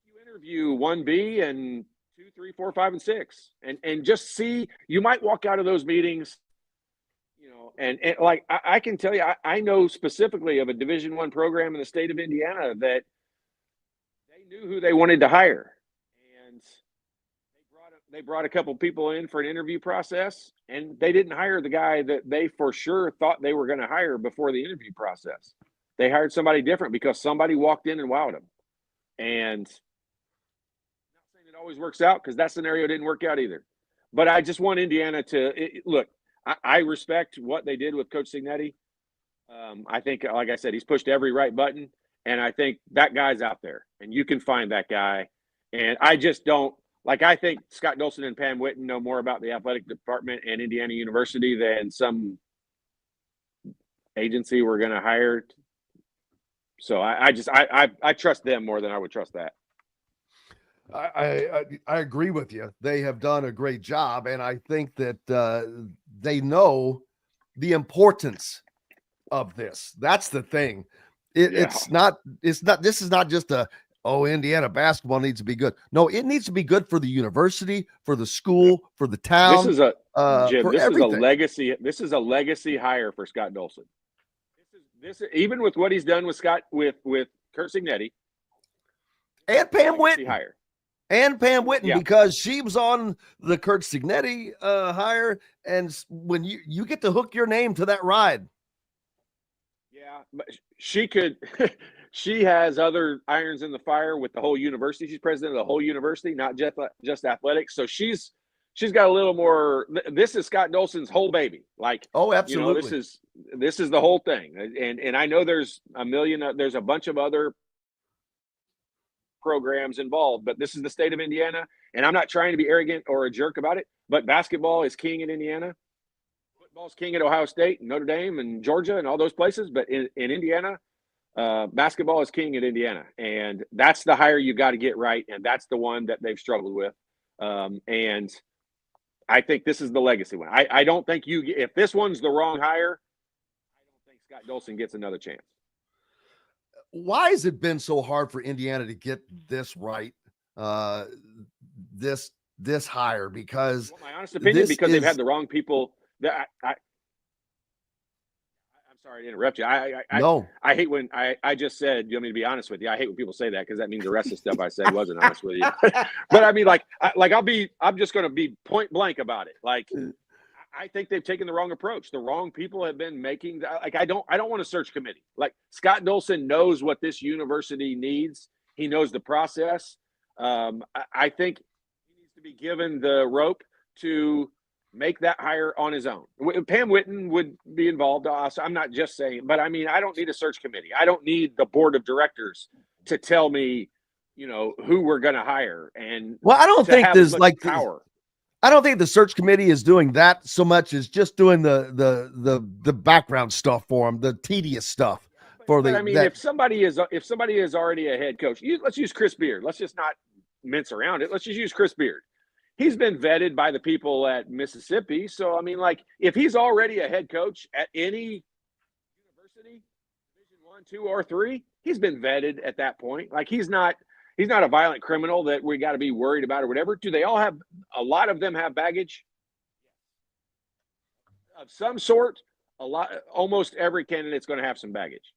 you interview 1B and 2, 3, 4, 5, and 6, and just see. You might walk out of those meetings, and like I can tell you, I know specifically of a Division I program in the state of Indiana that they knew who they wanted to hire, and they brought a couple people in for an interview process, and they didn't hire the guy that they for sure thought they were going to hire before the interview process. They hired somebody different because somebody walked in and wowed them. And I'm not saying it always works out, because that scenario didn't work out either. But I just want Indiana to look. I respect what they did with Coach Signetti. I think, like I said, he's pushed every right button, and I think that guy's out there, and you can find that guy. And I just don't like. I think Scott Dolson and Pam Whitten know more about the athletic department and Indiana University than some agency we're going to hire. So I trust them more than I would trust that. I agree with you. They have done a great job, and I think that they know the importance of this. That's the thing. It's not. This is not just Indiana basketball needs to be good. No, it needs to be good for the university, for the school, for the town. This is Jim, for this everything. is a legacy. This is a legacy hire for Scott Dolson. This even with what he's done with Kurt Signetti and Pam Whitten. Hire. And Pam Whitten, because she was on the Kurt Signetti hire, and when you get to hook your name to that ride. Yeah, but she could. She has other irons in the fire with the whole university. She's president of the whole university, not just athletics. So she's got a little more. This is Scott Dolson's whole baby. Like, oh, absolutely. This is the whole thing. And I know there's a bunch of other programs involved, but this is the state of Indiana, and I'm not trying to be arrogant or a jerk about it, but basketball is king in Indiana. Football's king at Ohio State and Notre Dame and Georgia and all those places, but in Indiana, basketball is king at Indiana, and that's the hire you got to get right, and that's the one that they've struggled with. And I think this is the legacy one. I don't think if this one's the wrong hire, I don't think Scott Dolson gets another chance. Why has it been so hard for Indiana to get this right? This hire, because my honest opinion, because they've had the wrong people. I'm sorry to interrupt you. I hate when I just said, you want me to be honest with you? I hate when people say that, because that means the rest of the stuff I said wasn't honest with you. But I mean, I'm just going to be point blank about it. Like, I think they've taken the wrong approach. The wrong people have been making I don't want a search committee. Like, Scott Dolson knows what this university needs. He knows the process. I think he needs to be given the rope to make that hire on his own. Pam Whitten would be involved. So I'm not just saying, but I mean, I don't need a search committee. I don't need the board of directors to tell me, who we're going to hire. And I don't think there's power. I don't think the search committee is doing that so much as just doing the background stuff for them, the tedious stuff. If somebody is already a head coach, let's use Chris Beard. Let's just not mince around it. Let's just use Chris Beard. He's been vetted by the people at Mississippi. So, I mean, like, if he's already a head coach at any university, Division I, 2, or 3, he's been vetted at that point. Like, he's not a violent criminal that we got to be worried about or whatever. Do they all have – a lot of them have baggage? Of some sort. Almost every candidate's going to have some baggage.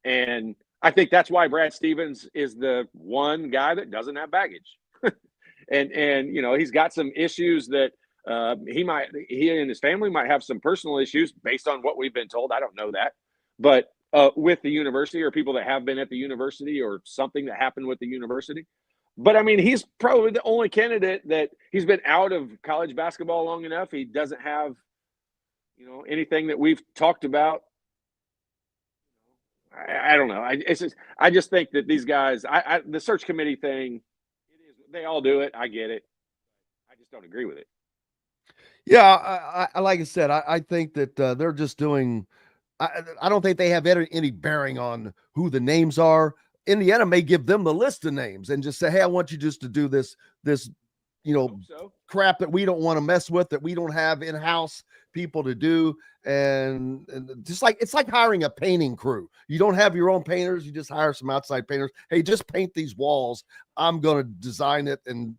And I think that's why Brad Stevens is the one guy that doesn't have baggage. and he's got some issues that he and his family might have some personal issues based on what we've been told. I don't know that. But with the university, or people that have been at the university, or something that happened with the university. But I mean, he's probably the only candidate that he's been out of college basketball long enough. He doesn't have, anything that we've talked about. I don't know. I just think that these guys, the search committee thing, they all do it. I get it. I just don't agree with it. Yeah, I like I said, I think that they're just doing. I don't think they have any bearing on who the names are. Indiana may give them the list of names and just say, hey, I want you just to do this, crap that we don't want to mess with, that we don't have in-house people to do. And just like, it's like hiring a painting crew. You don't have your own painters. You just hire some outside painters. Hey, just paint these walls. I'm going to design it. And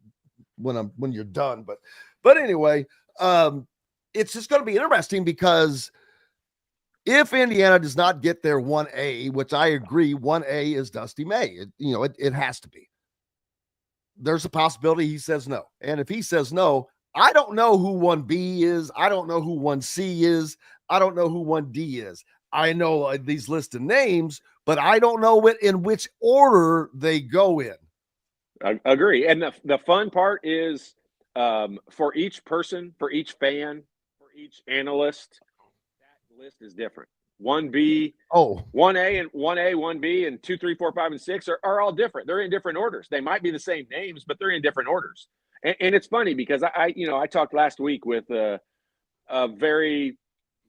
when you're done, but anyway, it's just going to be interesting because if Indiana does not get their 1A, which I agree, 1A is Dusty May. It has to be. There's a possibility he says no. And if he says no, I don't know who 1B is. I don't know who 1C is. I don't know who 1D is. I know these listed names, but I don't know in which order they go in. I agree. And the fun part is for each person, for each fan, for each analyst, that list is different. 1B, 1A and 1A, 1B, and 2, 3, 4, 5, and 6 are all different. They're in different orders. They might be the same names, but they're in different orders. And it's funny because I talked last week with a very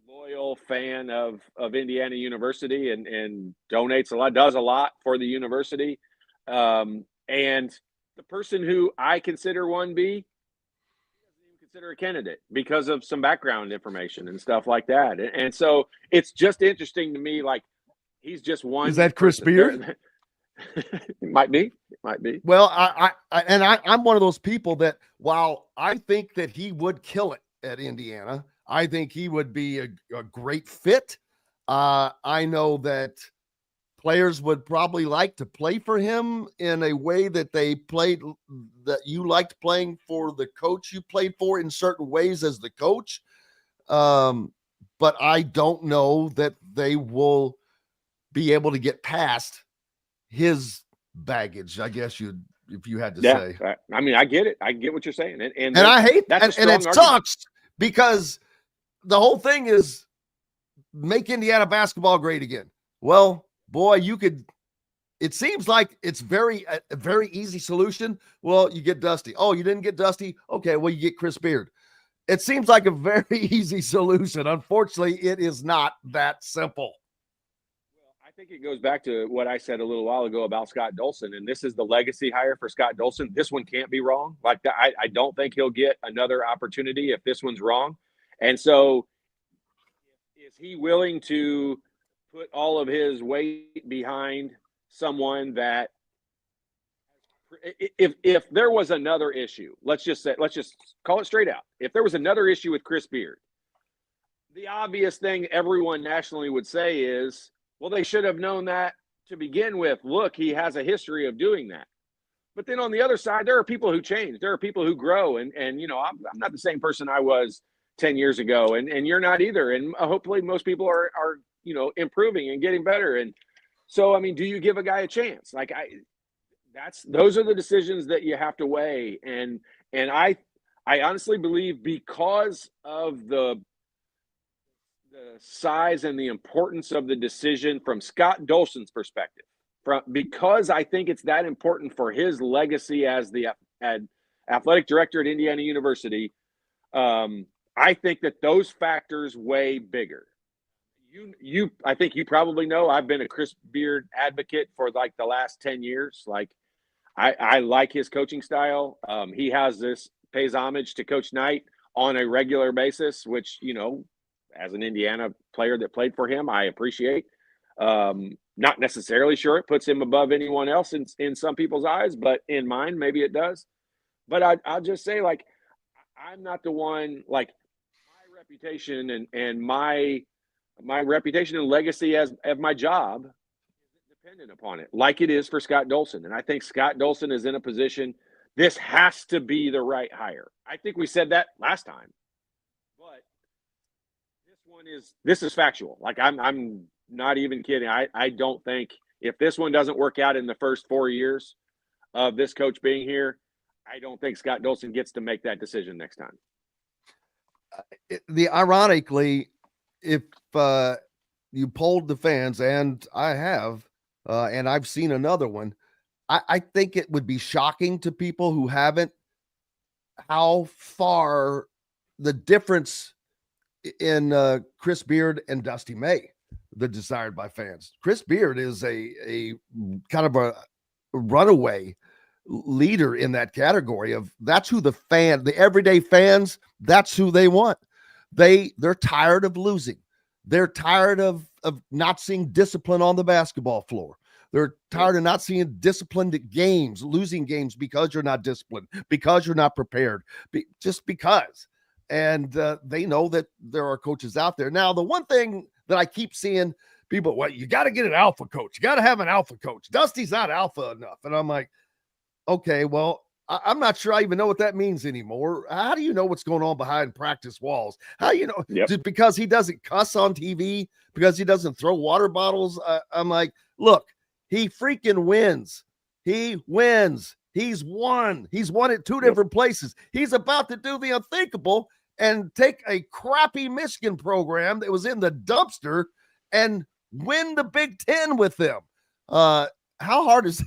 loyal fan of Indiana University and donates a lot, does a lot for the university. And the person who I consider 1B, consider a candidate because of some background information and stuff like that. And so it's just interesting to me, like he's just one. Is that Chris Beard? It might be. Well, I'm one of those people that while I think that he would kill it at Indiana, I think he would be a great fit. I know that players would probably like to play for him in a way that they played, that you liked playing for the coach you played for in certain ways as the coach. But I don't know that they will be able to get past his baggage, I guess if you had to say. I mean, I get it. I get what you're saying. And I hate that. And it argument. Sucks because the whole thing is make Indiana basketball great again. Well, boy, it seems like it's a very easy solution. Well, you get Dusty. Oh, you didn't get Dusty? Okay, well, you get Chris Beard. It seems like a very easy solution. Unfortunately, it is not that simple. Well, I think it goes back to what I said a little while ago about Scott Dolson, and this is the legacy hire for Scott Dolson. This one can't be wrong. Like, I don't think he'll get another opportunity if this one's wrong. And so is he willing to put all of his weight behind someone that if there was another issue, let's just call it straight out. If there was another issue with Chris Beard, the obvious thing everyone nationally would say is, well, they should have known that to begin with. Look, he has a history of doing that. But then on the other side, there are people who change. There are people who grow. And I'm not the same person I was 10 years ago. And you're not either. And hopefully most people are improving and getting better. And so, I mean, do you give a guy a chance? Like those are the decisions that you have to weigh. And I honestly believe because of the size and the importance of the decision from Scott Dolson's perspective, because I think it's that important for his legacy as the athletic director at Indiana University, I think that those factors weigh bigger. I think you probably know I've been a Chris Beard advocate for like the last 10 years. Like I like his coaching style. He pays homage to Coach Knight on a regular basis, which, as an Indiana player that played for him, I appreciate. Not necessarily sure it puts him above anyone else in some people's eyes, but in mine, maybe it does. But I'll just say, like, I'm not the one, like, my reputation and my reputation and legacy as my job isn't dependent upon it, like it is for Scott Dolson. And I think Scott Dolson is in a position, this has to be the right hire. I think we said that last time. But this is factual. Like I'm not even kidding. I don't think if this one doesn't work out in the first 4 years of this coach being here, I don't think Scott Dolson gets to make that decision next time. Ironically, if you polled the fans, and I have, and I've seen another one, I think it would be shocking to people who haven't how far the difference in Chris Beard and Dusty May. the desired by fans. Chris Beard is a kind of a runaway leader in that category of that's who the everyday fans, that's who they want. They're tired of losing. They're tired of not seeing discipline on the basketball floor. They're tired of not seeing disciplined games, losing games because you're not disciplined, because you're not prepared, just because. And they know that there are coaches out there. Now, the one thing that I keep seeing people, well, you got to get an alpha coach. You got to have an alpha coach. Dusty's not alpha enough. And I'm like, okay, well, I'm not sure I even know what that means anymore. How do you know what's going on behind practice walls? How do you know? Yep. Just because he doesn't cuss on TV, because he doesn't throw water bottles? I'm like, look, he freaking wins. He wins. He's won. He's won at two different places. He's about to do the unthinkable and take a crappy Michigan program that was in the dumpster and win the Big Ten with them. How hard is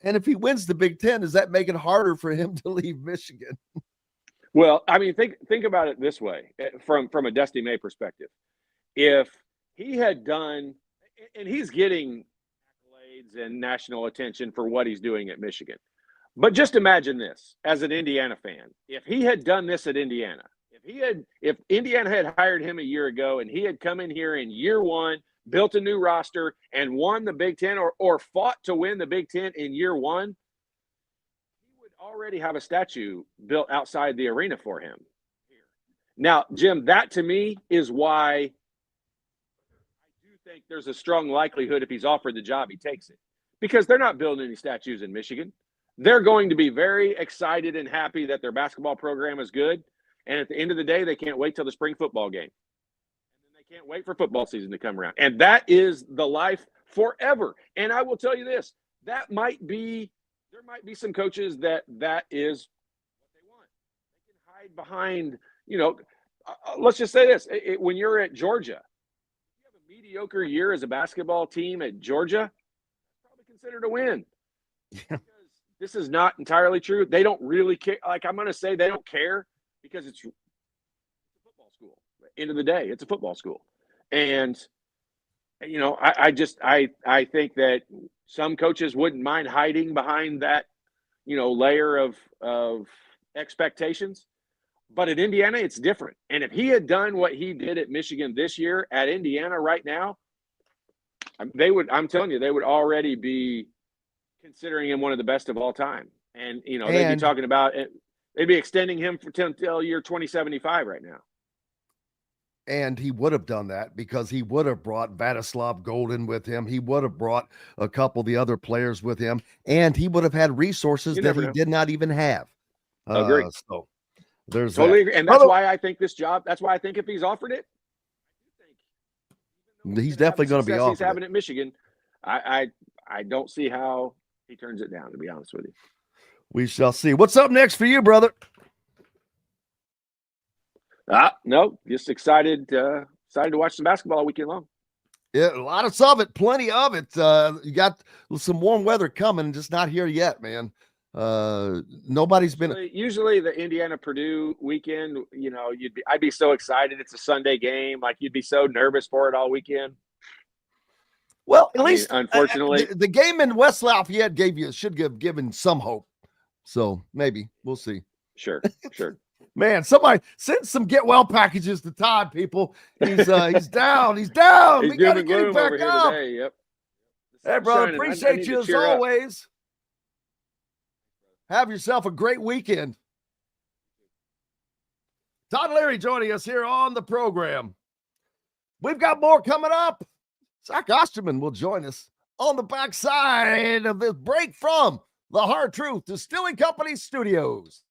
and if he wins the Big Ten, does that make it harder for him to leave Michigan? Well, I mean, think about it this way from a Dusty May perspective. If he had done, and he's getting accolades and national attention for what he's doing at Michigan, but just imagine this as an Indiana fan. If he had done this at Indiana, if Indiana had hired him a year ago and he had come in here in year one, built a new roster and won the Big Ten or fought to win the Big Ten in year one, he would already have a statue built outside the arena for him. Now, Jim, that to me is why I do think there's a strong likelihood if he's offered the job, he takes it. Because they're not building any statues in Michigan. They're going to be very excited and happy that their basketball program is good. And at the end of the day, they can't wait till the spring football game. And then they can't wait for football season to come around. And that is the life forever. And I will tell you this, there might be some coaches that is what they want. They can hide behind, let's just say this. When you're at Georgia, if you have a mediocre year as a basketball team at Georgia, that's probably considered a win. Yeah. Because this is not entirely true. They don't really care. Like, I'm going to say they don't care. Because it's a football school. End of the day, it's a football school. And, I think that some coaches wouldn't mind hiding behind that, layer of expectations. But at Indiana, it's different. And if he had done what he did at Michigan this year at Indiana right now, I'm telling you, they would already be considering him one of the best of all time. And, they'd be talking about it. They'd be extending him until year 2075 right now. And he would have done that because he would have brought Vladislav Golden with him. He would have brought a couple of the other players with him. And he would have had resources that he did not even have. Agree. So there's totally that. Agree. And that's why I think this job, that's why I think if he's offered it, he's definitely going to be offered. He's having at Michigan. I don't see how he turns it down, to be honest with you. We shall see. What's up next for you, brother? No, just excited to watch some basketball all weekend long. Yeah, a lot of it, plenty of it. You got some warm weather coming, just not here yet, man. Nobody's been. Usually the Indiana Purdue weekend, I'd be so excited. It's a Sunday game, like you'd be so nervous for it all weekend. Well, at least unfortunately, the game in West Lafayette should have given some hope. So maybe we'll see. Sure. Man, somebody send some get well packages to Todd, people. He's down. He's down. We got to get him back up. Today. Yep. Hey, brother, appreciate you as always. Have yourself a great weekend. Todd and Leary joining us here on the program. We've got more coming up. Zach Osterman will join us on the backside of this break from the Hard Truth Distilling Company Studios.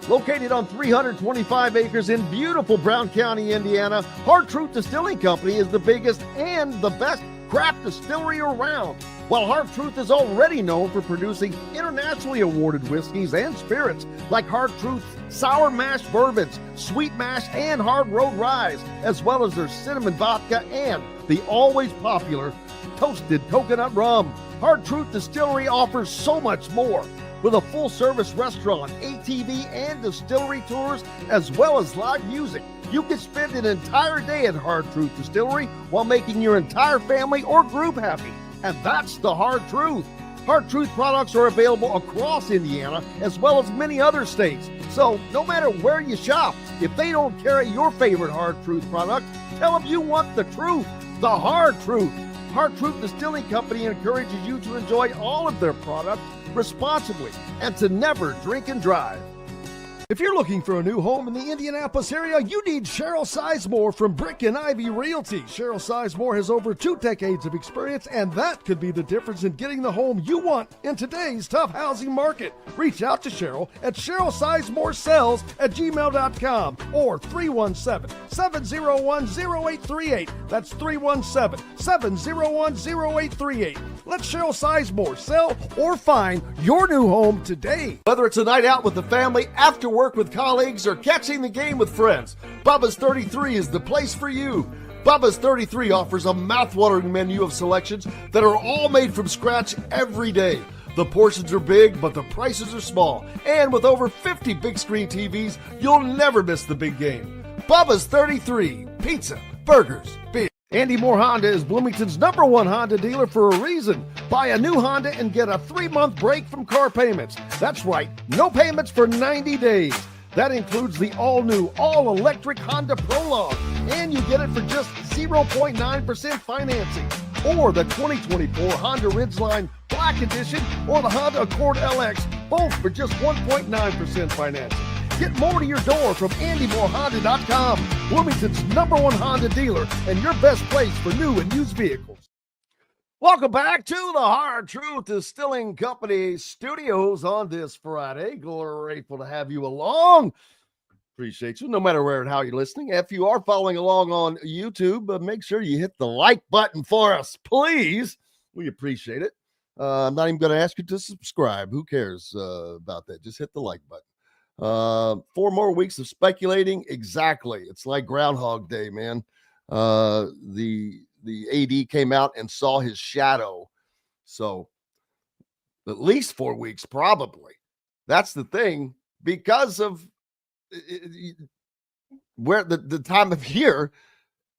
Located on 325 acres in beautiful Brown County, Indiana, Hard Truth Distilling Company is the biggest and the best craft distillery around. While Hard Truth is already known for producing internationally awarded whiskeys and spirits like Hard Truth Sour Mash Bourbons, Sweet Mash, and Hard Road Ryes, as well as their cinnamon vodka and the always popular Toasted Coconut Rum. Hard Truth Distillery offers so much more. with a full-service restaurant, ATV, and distillery tours, as well as live music. You can spend an entire day at Hard Truth Distillery while making your entire family or group happy. And that's the Hard Truth. Hard Truth products are available across Indiana as well as many other states. So no matter where you shop, if they don't carry your favorite Hard Truth product, tell them you want the truth, the Hard Truth. Hard Truth Distilling Company encourages you to enjoy all of their products responsibly and to never drink and drive. If you're looking for a new home in the Indianapolis area, you need Cheryl Sizemore from Brick and Ivy Realty. Cheryl Sizemore has over 2 decades of experience, and that could be the difference in getting the home you want in today's tough housing market. Reach out to Cheryl at CherylSizemoreSells@gmail.com or 317-701-0838. That's 317-701-0838. Let Cheryl Sizemore sell or find your new home today. Whether it's a night out with the family, after work with colleagues, or catching the game with friends, Bubba's 33 is the place for you. Bubba's 33 offers a mouthwatering menu of selections that are all made from scratch every day. The portions are big, but the prices are small. And with over 50 big screen TVs, you'll never miss the big game. Bubba's 33, pizza, burgers, beer. Andy Moore Honda is Bloomington's #1 Honda dealer for a reason. Buy a new Honda and get a 3-month break from car payments. That's right, no payments for 90 days. That includes the all-new, all-electric Honda Prologue, and you get it for just 0.9% financing. Or the 2024 Honda Ridgeline Black Edition or the Honda Accord LX, both for just 1.9% financing. Get more to your door from AndyMooreHonda.com, Bloomington's #1 Honda dealer and your best place for new and used vehicles. Welcome back to the Hard Truth Distilling Company studios on this Friday. Grateful to have you along. Appreciate you, no matter where and how you're listening. If you are following along on YouTube, make sure you hit the like button for us, please. We appreciate it. I'm not even going to ask you to subscribe. Who cares about that? Just hit the like button. 4 more weeks of speculating. Exactly. It's like Groundhog Day, man. The AD came out and saw his shadow. So at least 4 weeks, probably. That's the thing, because of where the time of year,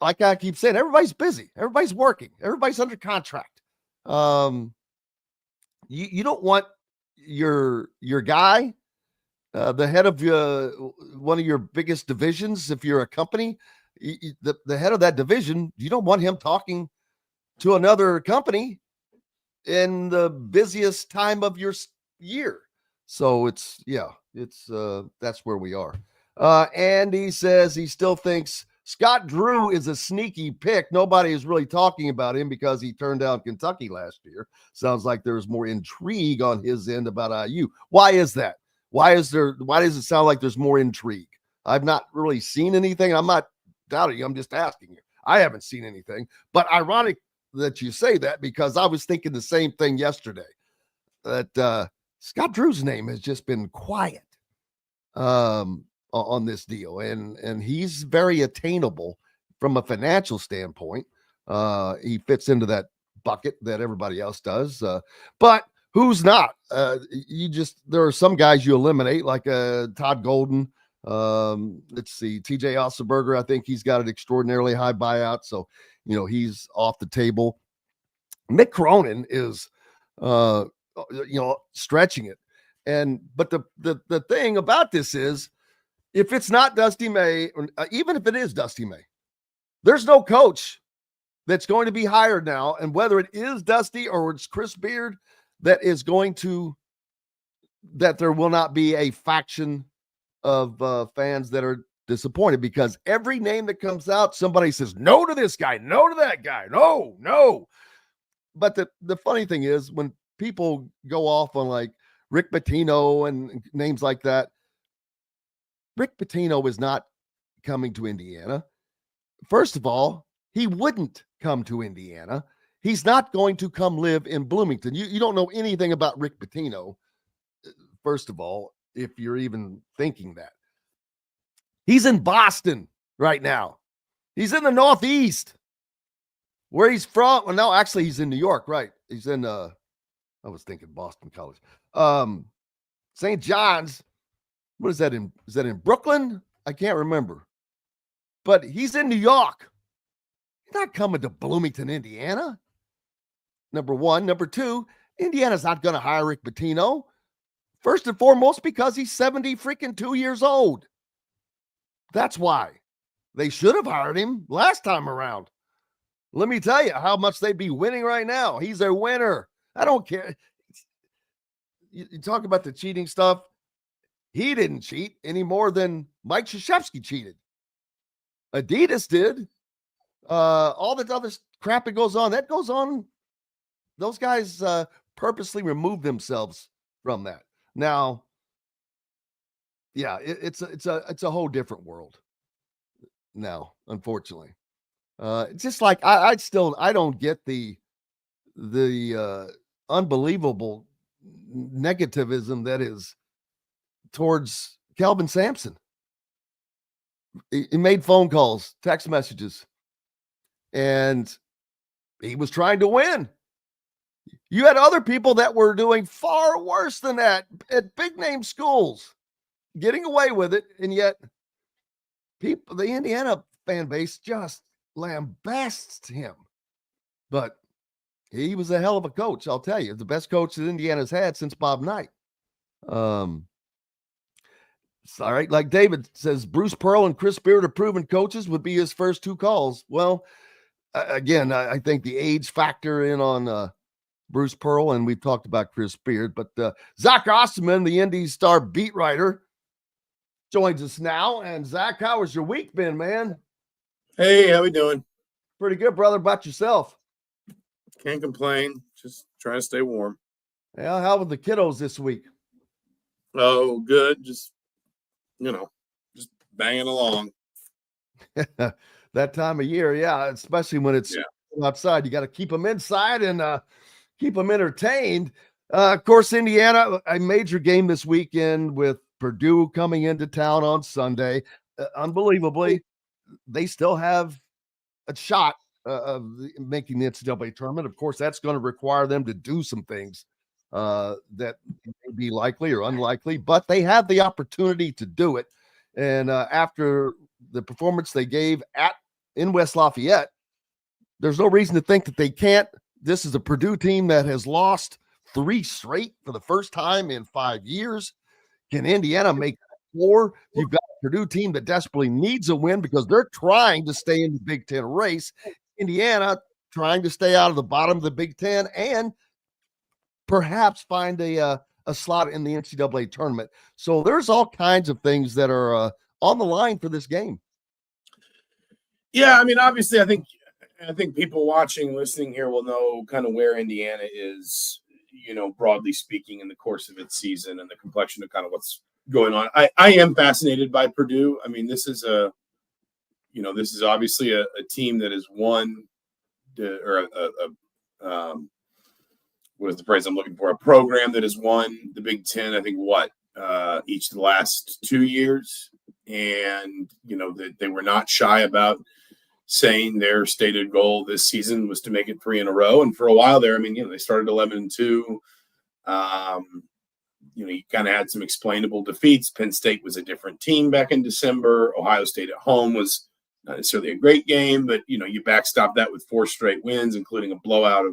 like I keep saying, everybody's busy. Everybody's working. Everybody's under contract. You don't want your guy, the head of one of your biggest divisions, if you're a company, the head of that division, you don't want him talking to another company in the busiest time of your year. So that's where we are. And he says he still thinks Scott Drew is a sneaky pick. Nobody is really talking about him because he turned down Kentucky last year. Sounds like there's more intrigue on his end about IU. Why is that? Why does it sound like there's more intrigue? I've not really seen anything. I'm not doubting you. I'm just asking you. I haven't seen anything. But ironic that you say that, because I was thinking the same thing yesterday, that Scott Drew's name has just been quiet on this deal. And he's very attainable from a financial standpoint. He fits into that bucket that everybody else does. But who's not? There are some guys you eliminate, like Todd Golden. Let's see, TJ Ossenberger. I think he's got an extraordinarily high buyout, so he's off the table. Mick Cronin is, stretching it, but the thing about this is, if it's not Dusty May, or even if it is Dusty May, there's no coach that's going to be hired now, and whether it is Dusty or it's Chris Beard, that there will not be a faction of fans that are disappointed, because every name that comes out, somebody says no to this guy, no to that guy, no. But the funny thing is, when people go off on like Rick Pitino and names like that, Rick Pitino is not coming to Indiana. First of all, he wouldn't come to Indiana. He's not going to come live in Bloomington. You don't know anything about Rick Pitino, first of all, if you're even thinking that. He's in Boston right now. He's in the Northeast. Where he's from, well, no, actually, he's in New York, right? He's in, I was thinking Boston College. St. John's. What is that in? Is that in Brooklyn? I can't remember. But he's in New York. He's not coming to Bloomington, Indiana. Number one. Number two, Indiana's not going to hire Rick Pitino. First and foremost, because he's 72 years old. That's why. They should have hired him last time around. Let me tell you how much they'd be winning right now. He's a winner. I don't care. You talk about the cheating stuff. He didn't cheat any more than Mike Krzyzewski cheated. Adidas did. All the other crap that goes on, those guys purposely remove themselves from that. Now, yeah, it's a whole different world now, unfortunately. Just like I don't get the unbelievable negativism that is towards Kelvin Sampson. He made phone calls, text messages, and he was trying to win. You had other people that were doing far worse than that at big name schools, getting away with it, and yet the Indiana fan base just lambasts him. But he was a hell of a coach, I'll tell you. The best coach that Indiana's had since Bob Knight. All right, like David says, Bruce Pearl and Chris Beard are proven coaches, would be his first two calls. Well, again, I think the age factor in on Bruce Pearl, and we've talked about Chris Beard, but Zach Osterman, the Indy Star beat writer, joins us now. And Zach, how was your week been, man? Hey, how we doing? Pretty good, brother. About yourself? Can't complain. Just trying to stay warm. Yeah, how were the kiddos this week? Oh, good. Just banging along. That time of year, yeah, especially when it's outside. You got to keep them inside and keep them entertained. Of course, Indiana, a major game this weekend with Purdue coming into town on Sunday. Unbelievably, they still have a shot of making the NCAA tournament. Of course, that's going to require them to do some things that may be likely or unlikely, but they have the opportunity to do it. And after the performance they gave in West Lafayette, there's no reason to think that they can't. This is a Purdue team that has lost 3 straight for the first time in 5 years. Can Indiana make 4? You've got a Purdue team that desperately needs a win because they're trying to stay in the Big Ten race. Indiana trying to stay out of the bottom of the Big Ten and perhaps find a slot in the NCAA tournament. So there's all kinds of things that are on the line for this game. Yeah, I mean, obviously, I think people watching, listening here will know kind of where Indiana is, broadly speaking, in the course of its season and the complexion of kind of what's going on. I am fascinated by Purdue. I mean, this is obviously a team that has won, what is the phrase I'm looking for? A program that has won the Big Ten, I think, each of the last 2 years. And, that they were not shy about saying their stated goal this season was to make it 3 in a row. And for a while there, I mean, they started 11-2. You kind of had some explainable defeats. Penn State was a different team back in December. Ohio State at home was not necessarily a great game, but, you backstop that with 4 straight wins, including a blowout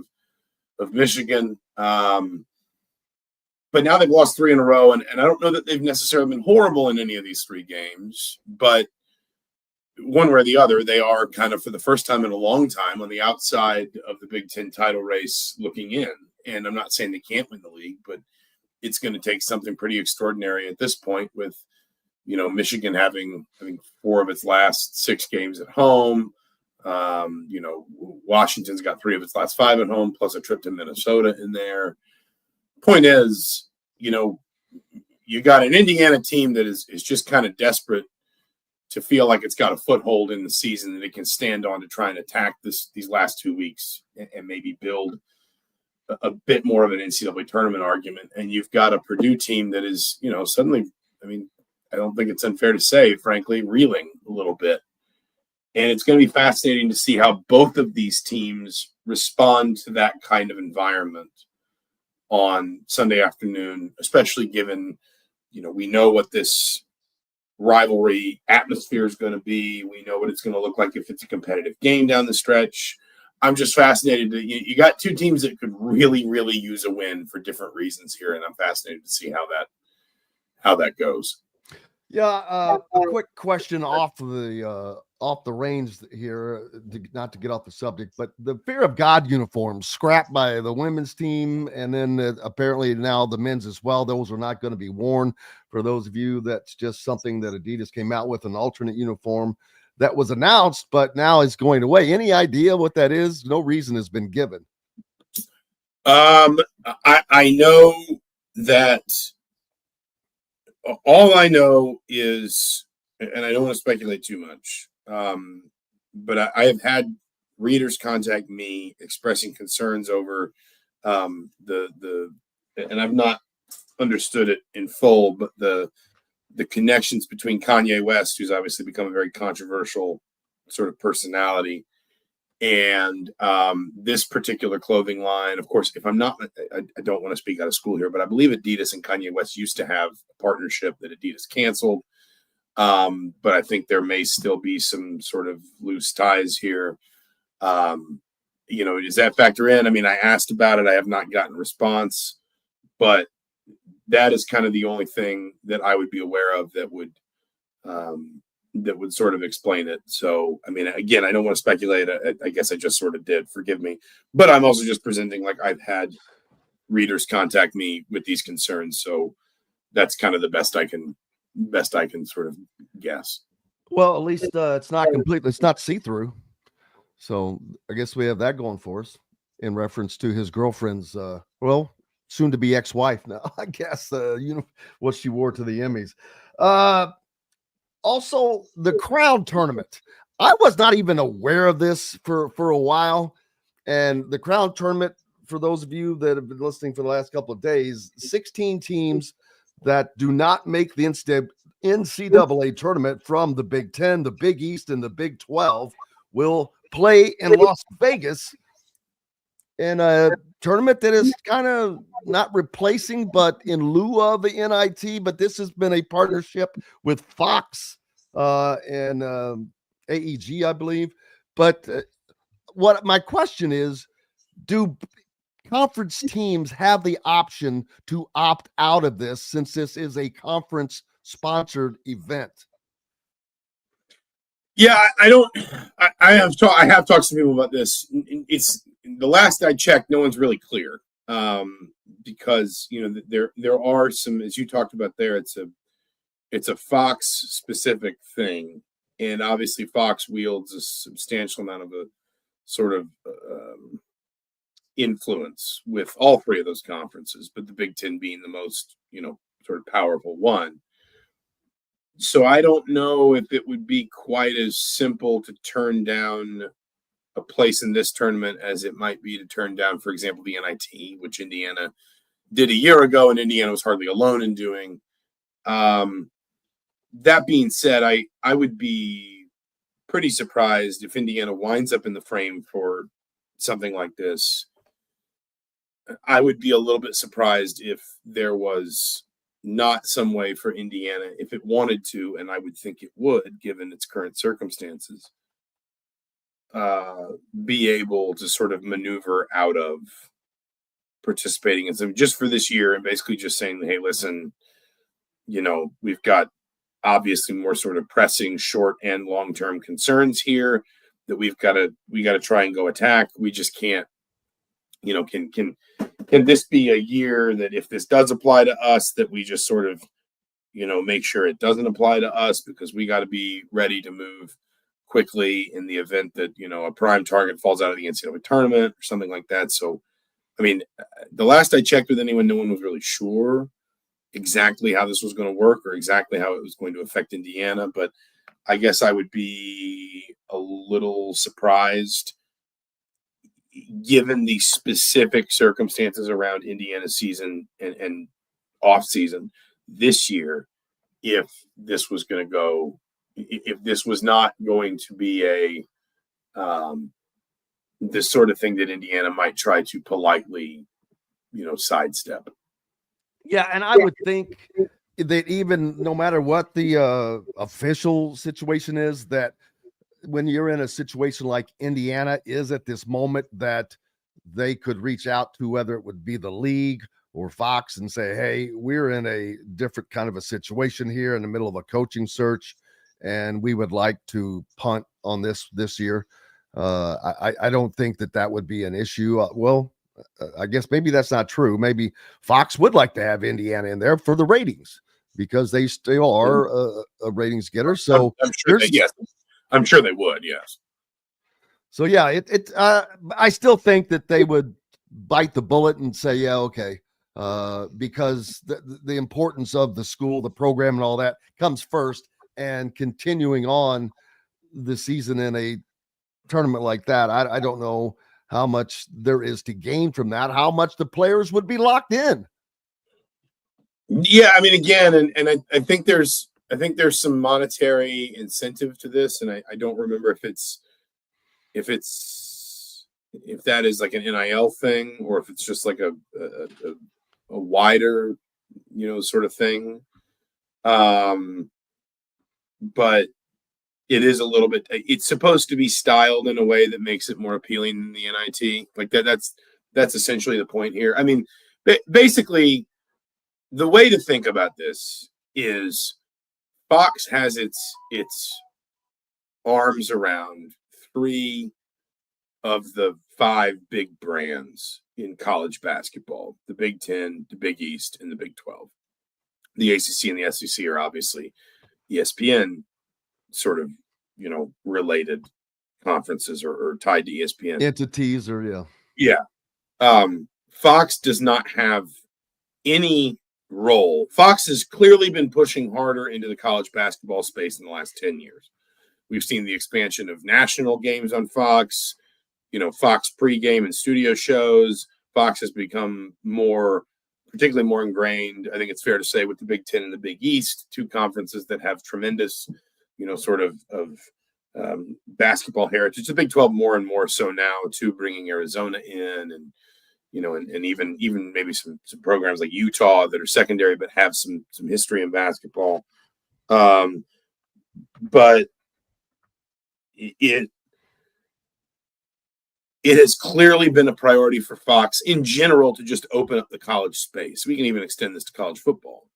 of Michigan. But now they've lost 3 in a row, and I don't know that they've necessarily been horrible in any of these 3 games, but one way or the other, they are kind of, for the first time in a long time, on the outside of the Big Ten title race looking in. And I'm not saying they can't win the league, but it's going to take something pretty extraordinary at this point with, Michigan having, I think, 4 of its last 6 games at home. Washington's got 3 of its last 5 at home, plus a trip to Minnesota in there. Point is, you got an Indiana team that is just kind of desperate to feel like it's got a foothold in the season that it can stand on to try and attack these last 2 weeks and maybe build a bit more of an NCAA tournament argument. And you've got a Purdue team that is, suddenly, I mean, I don't think it's unfair to say, frankly, reeling a little bit. And it's going to be fascinating to see how both of these teams respond to that kind of environment on Sunday afternoon, especially given we know what this rivalry atmosphere is going to be. We know what it's going to look like if it's a competitive game down the stretch. I'm just fascinated. You got two teams that could really, really use a win for different reasons here, and I'm fascinated to see how that goes. Yeah, a quick question off the reins here, not to get off the subject, but the Fear of God uniforms scrapped by the women's team, and then apparently now the men's as well. Those are not going to be worn. For those of you, that's just something that Adidas came out with, an alternate uniform that was announced, but now is going away. Any idea what that is? No reason has been given. I know that. All I know is, and I don't want to speculate too much, but I have had readers contact me expressing concerns over and I've not understood it in full, but the connections between Kanye West, who's obviously become a very controversial sort of personality, and this particular clothing line. Of course, if I'm not, I don't want to speak out of school here, but I believe Adidas and Kanye West used to have a partnership that Adidas canceled. But I think there may still be some sort of loose ties here. Does that factor in? I mean, I asked about it. I have not gotten a response, but that is kind of the only thing that I would be aware of that would sort of explain it. So, I mean, again, I don't want to speculate. I guess I just sort of did. Forgive me. But I'm also just presenting like I've had readers contact me with these concerns. So that's kind of the best I can sort of guess. Well, at least it's not completely, it's not see-through. So I guess we have that going for us in reference to his girlfriend's, soon to be ex-wife now, I guess, what she wore to the Emmys. Also, the Crown Tournament. I was not even aware of this for a while. And the Crown Tournament, for those of you that have been listening for the last couple of days, 16 teams that do not make the NCAA tournament from the Big Ten, the Big East, and the Big 12 will play in Las Vegas in a tournament that is kind of not replacing, but in lieu of the NIT. But this has been a partnership with Fox and AEG, I believe. But what my question is, do conference teams have the option to opt out of this since this is a conference sponsored event? Yeah, I have talked to people about this. It's the last I checked, no one's really clear, because there are some, as you talked about there. It's a Fox specific thing, and obviously Fox wields a substantial amount of a sort of influence with all three of those conferences, but the Big Ten being the most sort of powerful one. So I don't know if it would be quite as simple to turn down a place in this tournament as it might be to turn down, for example, the NIT, which Indiana did a year ago, and Indiana was hardly alone in doing. That being said, I would be pretty surprised if Indiana winds up in the frame for something like this. I would be a little bit surprised if there was not some way for Indiana, if it wanted to, and I would think it would, given its current circumstances, be able to sort of maneuver out of participating in some just for this year, and basically just saying, hey, listen, we've got obviously more sort of pressing short and long-term concerns here that we got to try and go attack. We just can't, can this be a year that if this does apply to us, that we just sort of, make sure it doesn't apply to us, because we got to be ready to move quickly in the event that, a prime target falls out of the NCAA tournament or something like that. So, I mean, the last I checked with anyone, no one was really sure exactly how this was going to work or exactly how it was going to affect Indiana. But I guess I would be a little surprised, given the specific circumstances around Indiana's season and off season this year, if this was going to go, if this was not going to be this sort of thing that Indiana might try to politely, sidestep. Yeah, and I would think that even no matter what the official situation is, that when you're in a situation like Indiana is at this moment, that they could reach out to, whether it would be the league or Fox, and say, hey, we're in a different kind of a situation here in the middle of a coaching search, and we would like to punt on this year. I don't think that would be an issue. I guess maybe that's not true. Maybe Fox would like to have Indiana in there for the ratings, because they still are a ratings getter. So I'm sure yes, I'm sure they would. Yes. So yeah, I still think that they would bite the bullet and say, yeah, okay, because the importance of the school, the program, and all that comes first, and continuing on the season in a tournament like that, I don't know how much there is to gain from that, how much the players would be locked in. Yeah, I mean, again, and I think there's some monetary incentive to this, and I don't remember if that is like an NIL thing, or if it's just like a wider, sort of thing. But it is a little bit. It's supposed to be styled in a way that makes it more appealing than the NIT. Like that's essentially the point here. I mean, basically, the way to think about this is Fox has its arms around 3 of the 5 big brands in college basketball: the Big Ten, the Big East, and the Big 12. The ACC and the SEC are obviously ESPN sort of, related conferences or tied to ESPN entities, or Fox does not have any role. Fox has clearly been pushing harder into the college basketball space in the last 10 years. We've seen the expansion of national games on Fox, Fox pregame and studio shows. Fox has become particularly more ingrained, I think it's fair to say, with the Big Ten and the Big East, 2 conferences that have tremendous, sort of basketball heritage. The Big 12 more and more so now, too, bringing Arizona in, and and even maybe some programs like Utah that are secondary but have some history in basketball. But it has clearly been a priority for Fox in general to just open up the college space. We can even extend this to college football.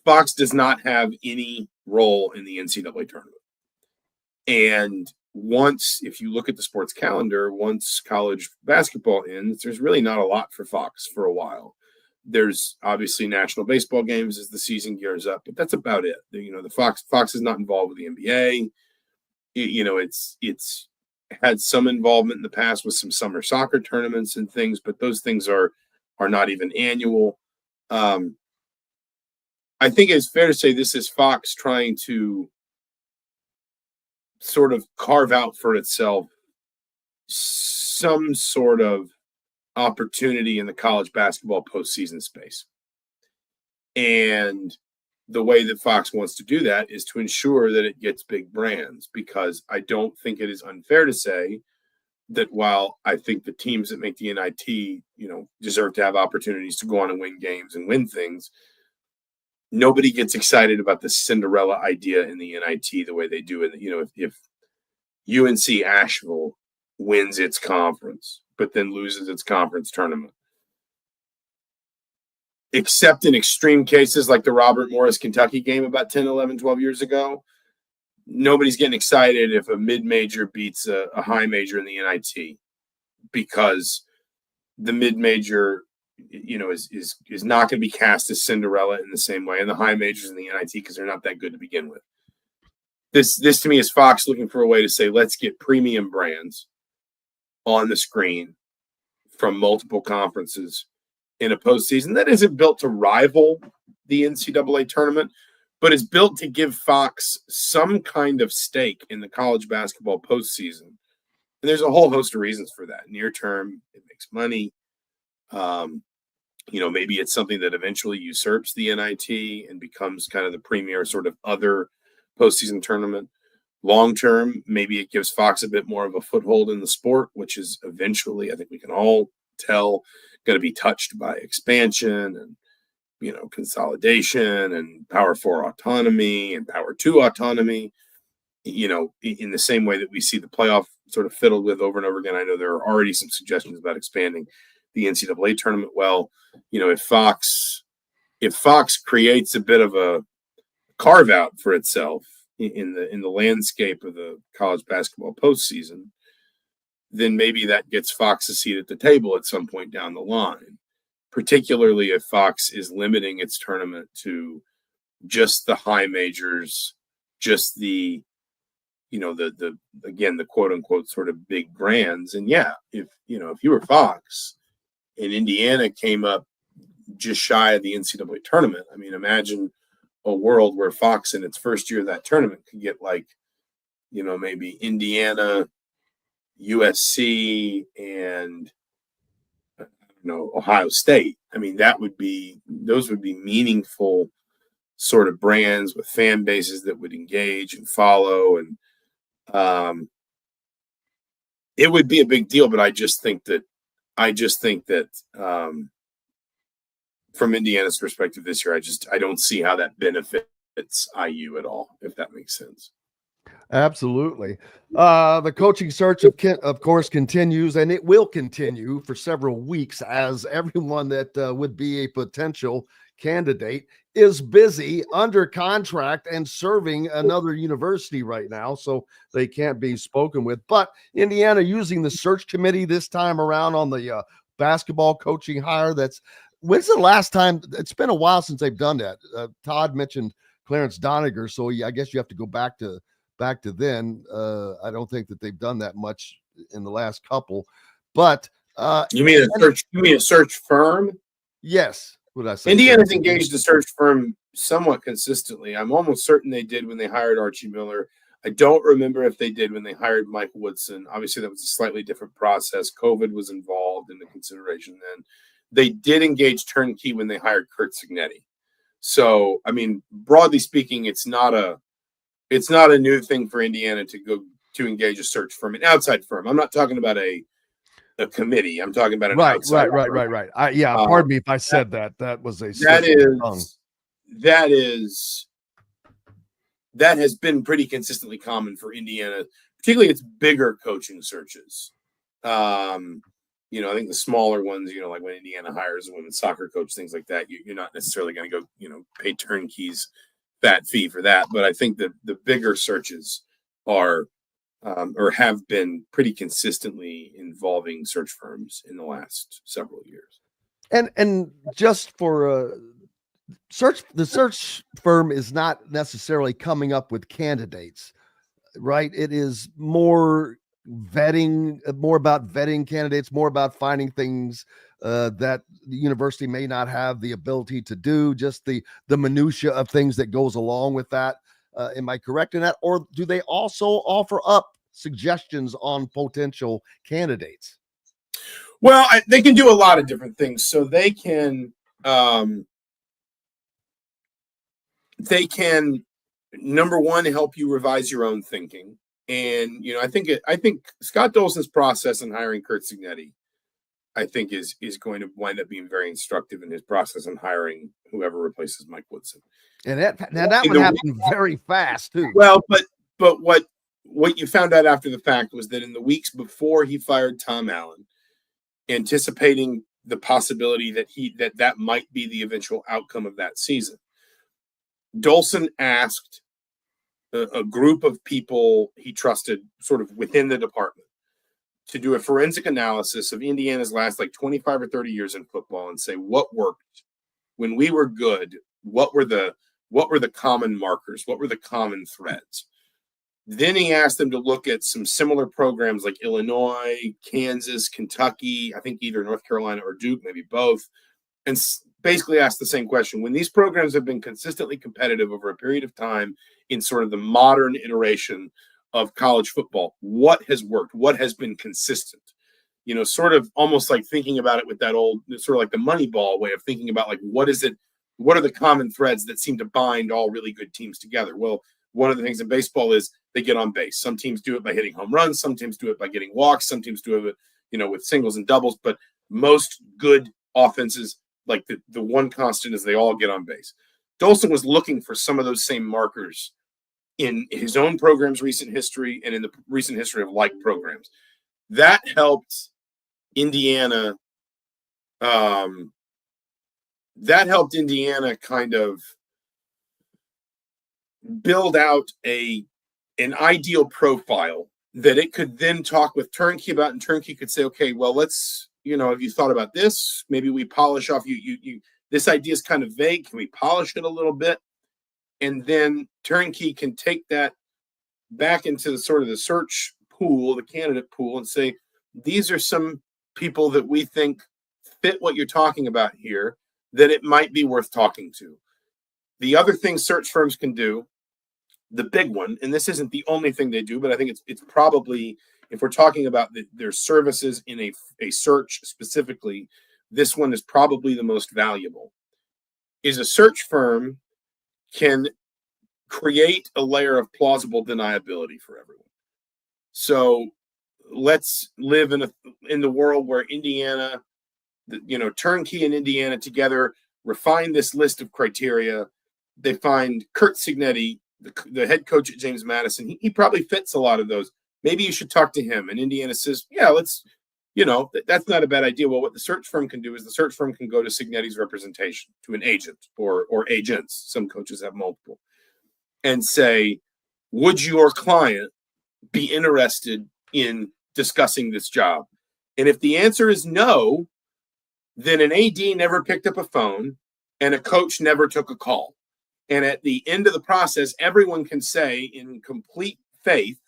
Fox does not have any role in the NCAA tournament. And if you look at the sports calendar, once college basketball ends, there's really not a lot for Fox for a while. There's obviously national baseball games as the season gears up, but that's about it. The Fox is not involved with the NBA. It's had some involvement in the past with some summer soccer tournaments and things, but those things are not even annual. I think it's fair to say this is Fox trying to sort of carve out for itself some sort of opportunity in the college basketball postseason space. And the way that Fox wants to do that is to ensure that it gets big brands, because I don't think it is unfair to say that while I think the teams that make the NIT, deserve to have opportunities to go on and win games and win things, nobody gets excited about the Cinderella idea in the NIT the way they do it. If UNC Asheville wins its conference, but then loses its conference tournament, except in extreme cases like the Robert Morris Kentucky game about 10, 11, 12 years ago, nobody's getting excited if a mid-major beats a high major in the NIT, because the mid-major is not going to be cast as Cinderella in the same way, and the high majors in the NIT, because they're not that good to begin with. This to me is Fox looking for a way to say, let's get premium brands on the screen from multiple conferences in a postseason that isn't built to rival the NCAA tournament, but is built to give Fox some kind of stake in the college basketball postseason. And there's a whole host of reasons for that. Near term, it makes money. Maybe it's something that eventually usurps the NIT and becomes kind of the premier sort of other postseason tournament. Long term, maybe it gives Fox a bit more of a foothold in the sport, which is eventually, I think we can all tell, going to be touched by expansion and consolidation and Power 4 autonomy and Power 2 autonomy, in the same way that we see the playoff sort of fiddled with over and over again. I know there are already some suggestions about expanding the NCAA tournament. Well, if Fox creates a bit of a carve out for itself in the landscape of the college basketball postseason, then maybe that gets Fox a seat at the table at some point down the line, particularly if Fox is limiting its tournament to just the high majors, just the the quote unquote sort of big brands. And yeah, if you were Fox and Indiana came up just shy of the NCAA tournament, I mean, imagine a world where Fox in its first year of that tournament could get maybe Indiana, USC, and Ohio State. I mean, those would be meaningful sort of brands with fan bases that would engage and follow, and it would be a big deal. But I just think that from Indiana's perspective this year, I don't see how that benefits IU at all, if that makes sense. Absolutely. The coaching search, of course, continues, and it will continue for several weeks, as everyone that would be a potential candidate is busy under contract and serving another university right now, so they can't be spoken with. But Indiana using the search committee this time around on the basketball coaching hire. When's the last time? It's been a while since they've done that. Todd mentioned Clarence Doniger, so I guess you have to go back to then. I don't think that they've done that much in the last couple. But you mean a search firm? Yes. What did I say? Indiana's engaged a search firm somewhat consistently. I'm almost certain they did when they hired Archie Miller. I don't remember if they did when they hired Mike Woodson. Obviously, that was a slightly different process. COVID was involved in the consideration then. They did engage Turnkey when they hired Curt Cignetti. So, I mean, broadly speaking, it's not a new thing for Indiana to engage a search firm, an outside firm. I'm not talking about a committee. I'm talking about an outside firm. Right. Pardon me if I said that. That was a that has been pretty consistently common for Indiana, particularly its bigger coaching searches. I think the smaller ones, like when Indiana hires a women's soccer coach, things like that, you're not necessarily going to go, pay Turnkey's fat fee for that. But I think that the bigger searches are or have been pretty consistently involving search firms in the last several years. And just for the search firm is not necessarily coming up with candidates, right? It is more about vetting candidates, more about finding things that the university may not have the ability to do, just the minutia of things that goes along with that. Am I correct in that? Or do they also offer up suggestions on potential candidates? Well, they can do a lot of different things. So they can number one, help you revise your own thinking. And, I think Scott Dolson's process in hiring Curt Cignetti, I think is going to wind up being very instructive in his process in hiring whoever replaces Mike Woodson. And that one happened very fast too. Well, but what you found out after the fact was that in the weeks before he fired Tom Allen, anticipating the possibility that might be the eventual outcome of that season, Dolson asked a group of people he trusted sort of within the department to do a forensic analysis of Indiana's last 25 or 30 years in football and say what worked when we were good. What were the common markers? What were the common threads? Then he asked them to look at some similar programs like Illinois, Kansas, Kentucky, I think either North Carolina or Duke, maybe both, and basically asked the same question. When these programs have been consistently competitive over a period of time in sort of the modern iteration of college football, what has worked? What has been consistent? Sort of almost like thinking about it with that old, sort of like the Moneyball way of thinking about what is it? What are the common threads that seem to bind all really good teams together? Well, one of the things in baseball is they get on base. Some teams do it by hitting home runs. Some teams do it by getting walks. Some teams do it, with singles and doubles. But most good offenses like the one constant is they all get on base. Dolson was looking for some of those same markers in his own program's recent history and in the recent history of like programs. That helped Indiana. Kind of build out an ideal profile that it could then talk with Turnkey about, and Turnkey could say, okay, well, let's, have you thought about this? Maybe we polish off you this idea is kind of vague. Can we polish it a little bit? And then Turnkey can take that back into the sort of the search pool, the candidate pool, and say, these are some people that we think fit what you're talking about here, that it might be worth talking to. The other thing search firms can do, the big one, and this isn't the only thing they do, but I think it's probably, if we're talking about their services in a search specifically, this one is probably the most valuable, is a search firm can create a layer of plausible deniability for everyone. So let's live in the world where Indiana, Turnkey and Indiana together refine this list of criteria. They find Curt Cignetti, the head coach at James Madison. He probably fits a lot of those. Maybe you should talk to him. And Indiana says, yeah, let's, that's not a bad idea. Well, what the search firm can do is the search firm can go to Cignetti's representation, to an agent or agents. Some coaches have multiple, and say, would your client be interested in discussing this job? And if the answer is no, then an AD never picked up a phone and a coach never took a call. And at the end of the process, everyone can say in complete faith,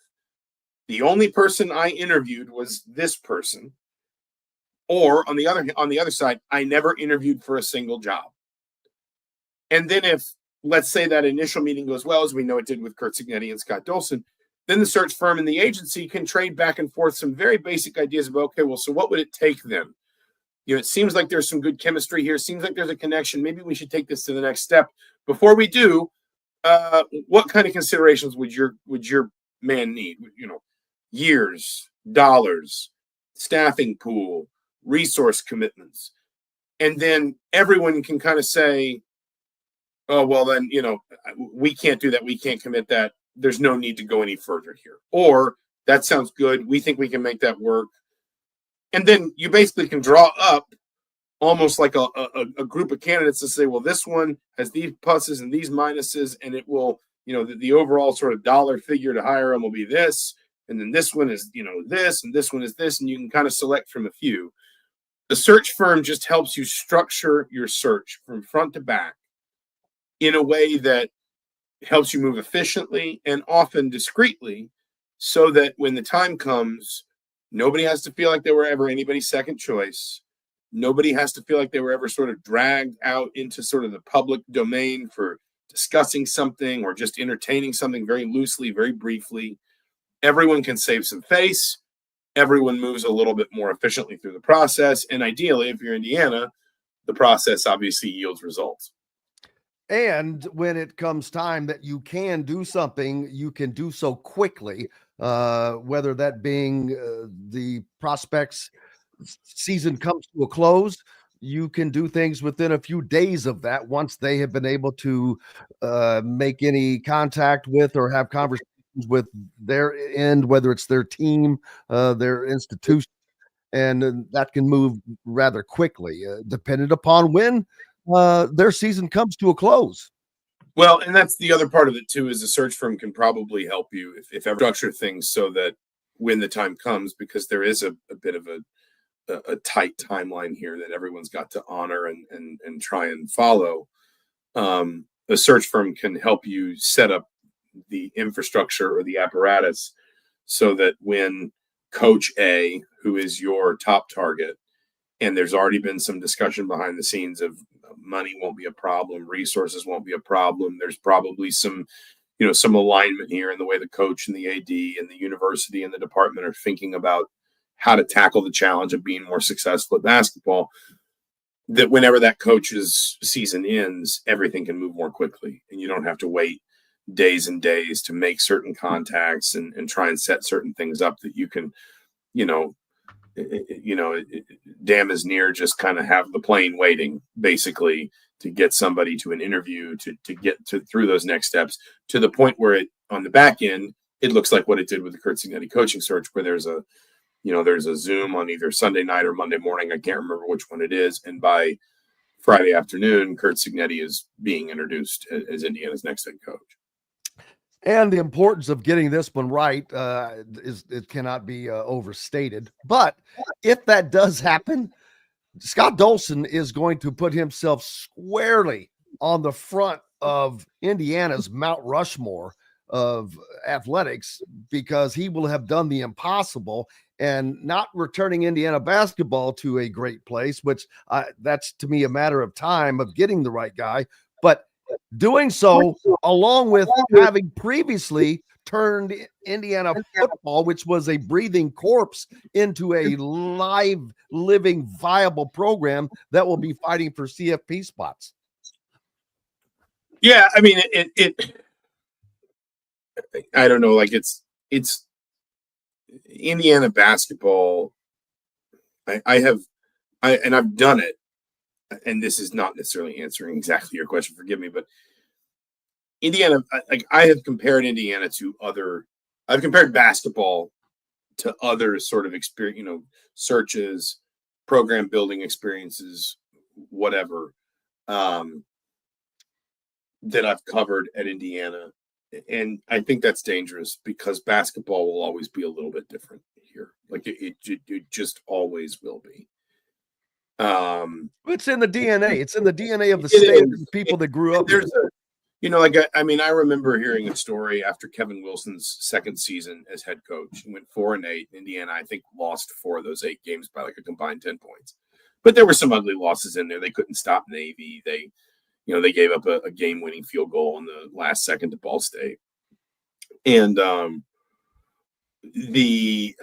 the only person I interviewed was this person. Or on the other side, I never interviewed for a single job. And then if, let's say, that initial meeting goes well, as we know it did with Curt Cignetti and Scott Dolson, then the search firm and the agency can trade back and forth some very basic ideas about, okay, well, so what would it take then? It seems like there's some good chemistry here. Seems like there's a connection. Maybe we should take this to the next step. Before we do, what kind of considerations would your man need? Years, dollars, staffing pool, resource commitments. And then everyone can kind of say, oh, well, then, we can't do that. We can't commit that. There's no need to go any further here. Or that sounds good. We think we can make that work. And then you basically can draw up almost like a group of candidates to say, well, this one has these pluses and these minuses, and it will, the overall sort of dollar figure to hire them will be this. And then this one is, this, and this one is this, and you can kind of select from a few. The search firm just helps you structure your search from front to back in a way that helps you move efficiently and often discreetly, so that when the time comes, nobody has to feel like they were ever anybody's second choice. Nobody has to feel like they were ever sort of dragged out into sort of the public domain for discussing something or just entertaining something very loosely, very briefly. Everyone can save some face. Everyone moves a little bit more efficiently through the process. And ideally, if you're Indiana, the process obviously yields results. And when it comes time that you can do something, you can do so quickly, whether that being the prospects season comes to a close. You can do things within a few days of that once they have been able to make any contact with or have conversations with their end, whether it's their team, their institution, and that can move rather quickly, dependent upon when their season comes to a close. Well, and that's the other part of it too, is the search firm can probably help you if ever structure things so that when the time comes, because there is a bit of a tight timeline here that everyone's got to honor and try and follow. The search firm can help you set up the infrastructure or the apparatus so that when Coach A, who is your top target, and there's already been some discussion behind the scenes of money won't be a problem, resources won't be a problem. There's probably some alignment here in the way the coach and the AD and the university and the department are thinking about how to tackle the challenge of being more successful at basketball, that whenever that coach's season ends, everything can move more quickly. And you don't have to wait days and days to make certain contacts and try and set certain things up that you can, damn is near just kind of have the plane waiting basically to get somebody to an interview to get through those next steps to the point where it on the back end, it looks like what it did with the Curt Cignetti coaching search, where there's a Zoom on either Sunday night or Monday morning. I can't remember which one it is. And by Friday afternoon, Curt Cignetti is being introduced as Indiana's next head coach. And the importance of getting this one right it cannot be overstated. But if that does happen, Scott Dolson is going to put himself squarely on the front of Indiana's Mount Rushmore of athletics, because he will have done the impossible and not returning Indiana basketball to a great place, which that's to me a matter of time of getting the right guy, but doing so along with having previously turned Indiana football, which was a breathing corpse, into a live, living, viable program that will be fighting for CFP spots. Yeah, I mean, it I don't know, like it's Indiana basketball. I've done it, and this is not necessarily answering exactly your question, forgive me, but Indiana, I have compared Indiana to I've compared basketball to other sort of experience, searches, program building experiences, whatever, that I've covered at Indiana. And I think that's dangerous because basketball will always be a little bit different here. Like it just always will be. It's in the DNA. It's in the DNA of the state and the people that grew up. There's I remember hearing a story after Kevin Wilson's second season as head coach. He went 4-8. Indiana, I think, lost 4 of those 8 games by like a combined 10 points. But there were some ugly losses in there. They couldn't stop Navy. They gave up a game-winning field goal in the last second to Ball State. And the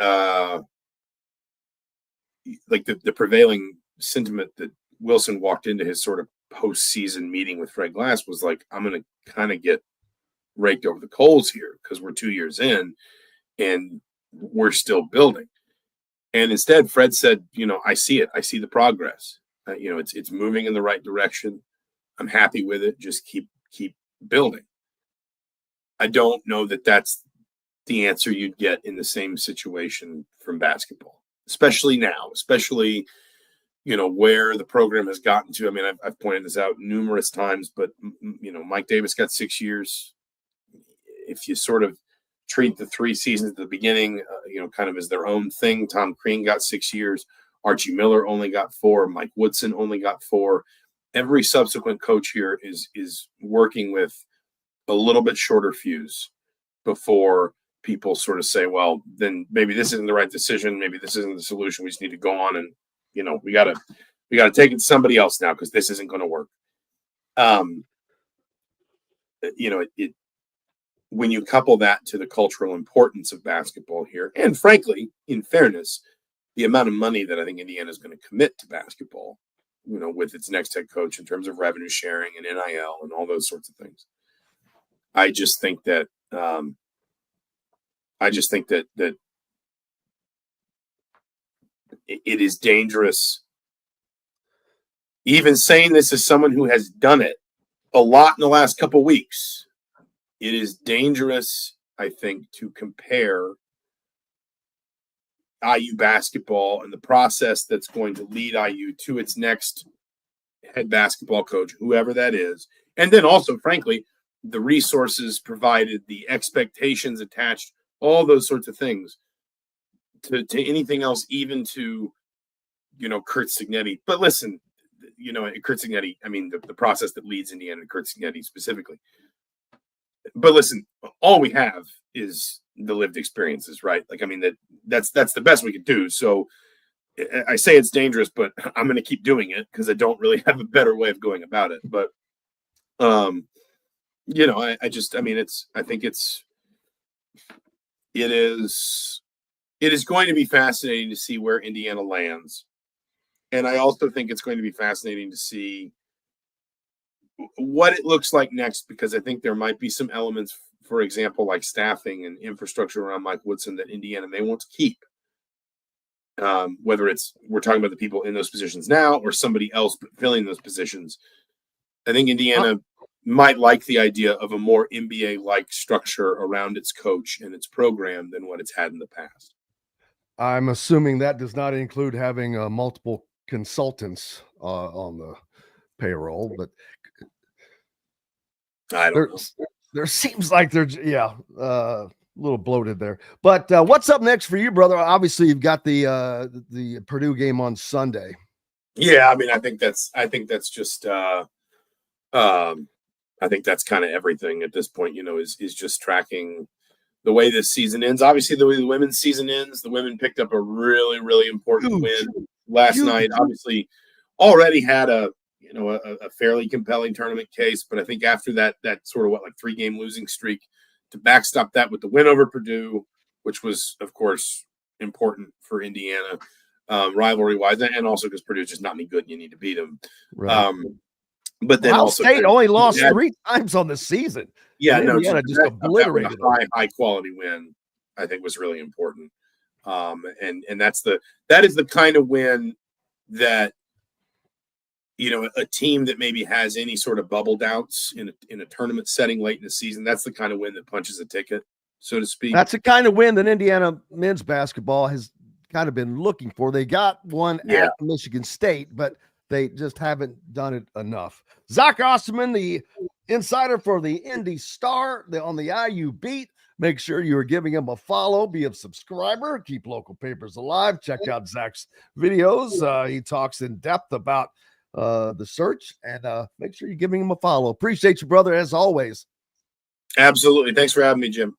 prevailing sentiment that Wilson walked into his sort of postseason meeting with Fred Glass was like, I'm going to kind of get raked over the coals here because we're 2 years in and we're still building. And instead, Fred said, I see it. I see the progress. It's moving in the right direction. I'm happy with it. Just keep building. I don't know that that's the answer you'd get in the same situation from basketball, especially now, where the program has gotten to. I mean, I've pointed this out numerous times, but, Mike Davis got 6 years. If you sort of treat the 3 seasons at the beginning, kind of as their own thing, Tom Crean got 6 years. Archie Miller only got 4. Mike Woodson only got 4. Every subsequent coach here is working with a little bit shorter fuse before people sort of say, well, then maybe this isn't the right decision. Maybe this isn't the solution. We just need to go on and, we got to take it to somebody else now because this isn't going to work. When you couple that to the cultural importance of basketball here, and frankly, in fairness, the amount of money that I think Indiana is going to commit to basketball, with its next head coach in terms of revenue sharing and NIL and all those sorts of things. I just think that it is dangerous. Even saying this as someone who has done it a lot in the last couple of weeks, it is dangerous, I think, to compare IU basketball and the process that's going to lead IU to its next head basketball coach, whoever that is. And then also, frankly, the resources provided, the expectations attached, all those sorts of things to anything else, even to, Curt Cignetti. But listen, Curt Cignetti, I mean, the process that leads Indiana to Curt Cignetti specifically. But listen, all we have is the lived experiences, right? Like, I mean, that's the best we could do. So I say it's dangerous, but I'm going to keep doing it because I don't really have a better way of going about it. But, it is going to be fascinating to see where Indiana lands. And I also think it's going to be fascinating to see what it looks like next, because I think there might be some elements, for example, like staffing and infrastructure around Mike Woodson, that Indiana may want to keep. whether we're talking about the people in those positions now or somebody else filling those positions. I think Indiana might like the idea of a more NBA-like structure around its coach and its program than what it's had in the past. I'm assuming that does not include having multiple consultants on the payroll, but I don't know. There seems like there's a little bloated there. But what's up next for you, brother? Obviously, you've got the Purdue game on Sunday. Yeah, I mean, I think that's just I think that's kind of everything at this point. Is just tracking the way this season ends. Obviously, the way the women's season ends, the women picked up a really, really important win last night. Obviously, already had a fairly compelling tournament case, but I think after that sort of 3-game losing streak, to backstop that with the win over Purdue, which was of course important for Indiana, rivalry wise, and also because Purdue's just not any good and you need to beat them. Right. But then Ohio also State only lost 3 times on the season. Yeah, and Indiana just obliterated a high quality win, I think, was really important. And that is the kind of win that a team that maybe has any sort of bubble doubts in a tournament setting late in the season, that's the kind of win that punches a ticket, so to speak. That's the kind of win that Indiana men's basketball has kind of been looking for. They got one at Michigan State, but they just haven't done it enough. Zach Osterman, the insider for the Indy Star, on the IU Beat. Make sure you are giving him a follow, be a subscriber, keep local papers alive. Check out Zach's videos. He talks in depth about the search, and make sure you're giving him a follow. Appreciate you, brother, as always. Absolutely. Thanks for having me, Jim.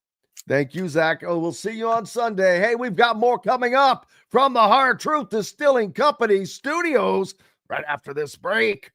Thank you, Zach. We'll see you on Sunday. Hey, we've got more coming up from the Hard Truth Distilling Company studios right after this break.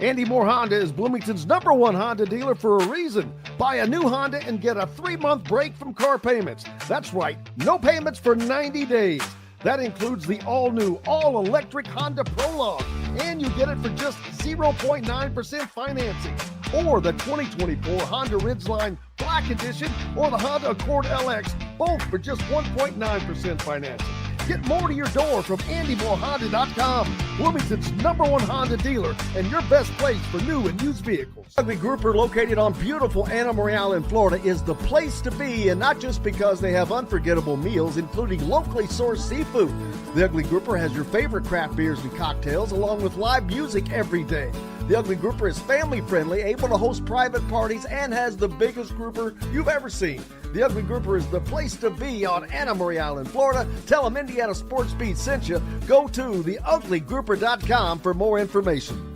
Andy Moore Honda is Bloomington's #1 Honda dealer for a reason. Buy a new Honda and get a 3-month break from car payments. That's right, no payments for 90 days. That includes the all-new, all-electric Honda Prologue, and you get it for just 0.9% financing. Or the 2024 Honda Ridgeline Black Edition or the Honda Accord LX, both for just 1.9% financing. Get more to your door from AndyMooreHonda.com, Bloomington's #1 Honda dealer and your best place for new and used vehicles. Ugly Grouper, located on beautiful Anna Marie Island, Florida, is the place to be, and not just because they have unforgettable meals, including locally sourced seafood. The Ugly Grouper has your favorite craft beers and cocktails, along with live music every day. The Ugly Grouper is family-friendly, able to host private parties, and has the biggest grouper you've ever seen. The Ugly Grouper is the place to be on Anna Marie Island, Florida. Tell them Indiana Sports Beat sent you. Go to theuglygrouper.com for more information.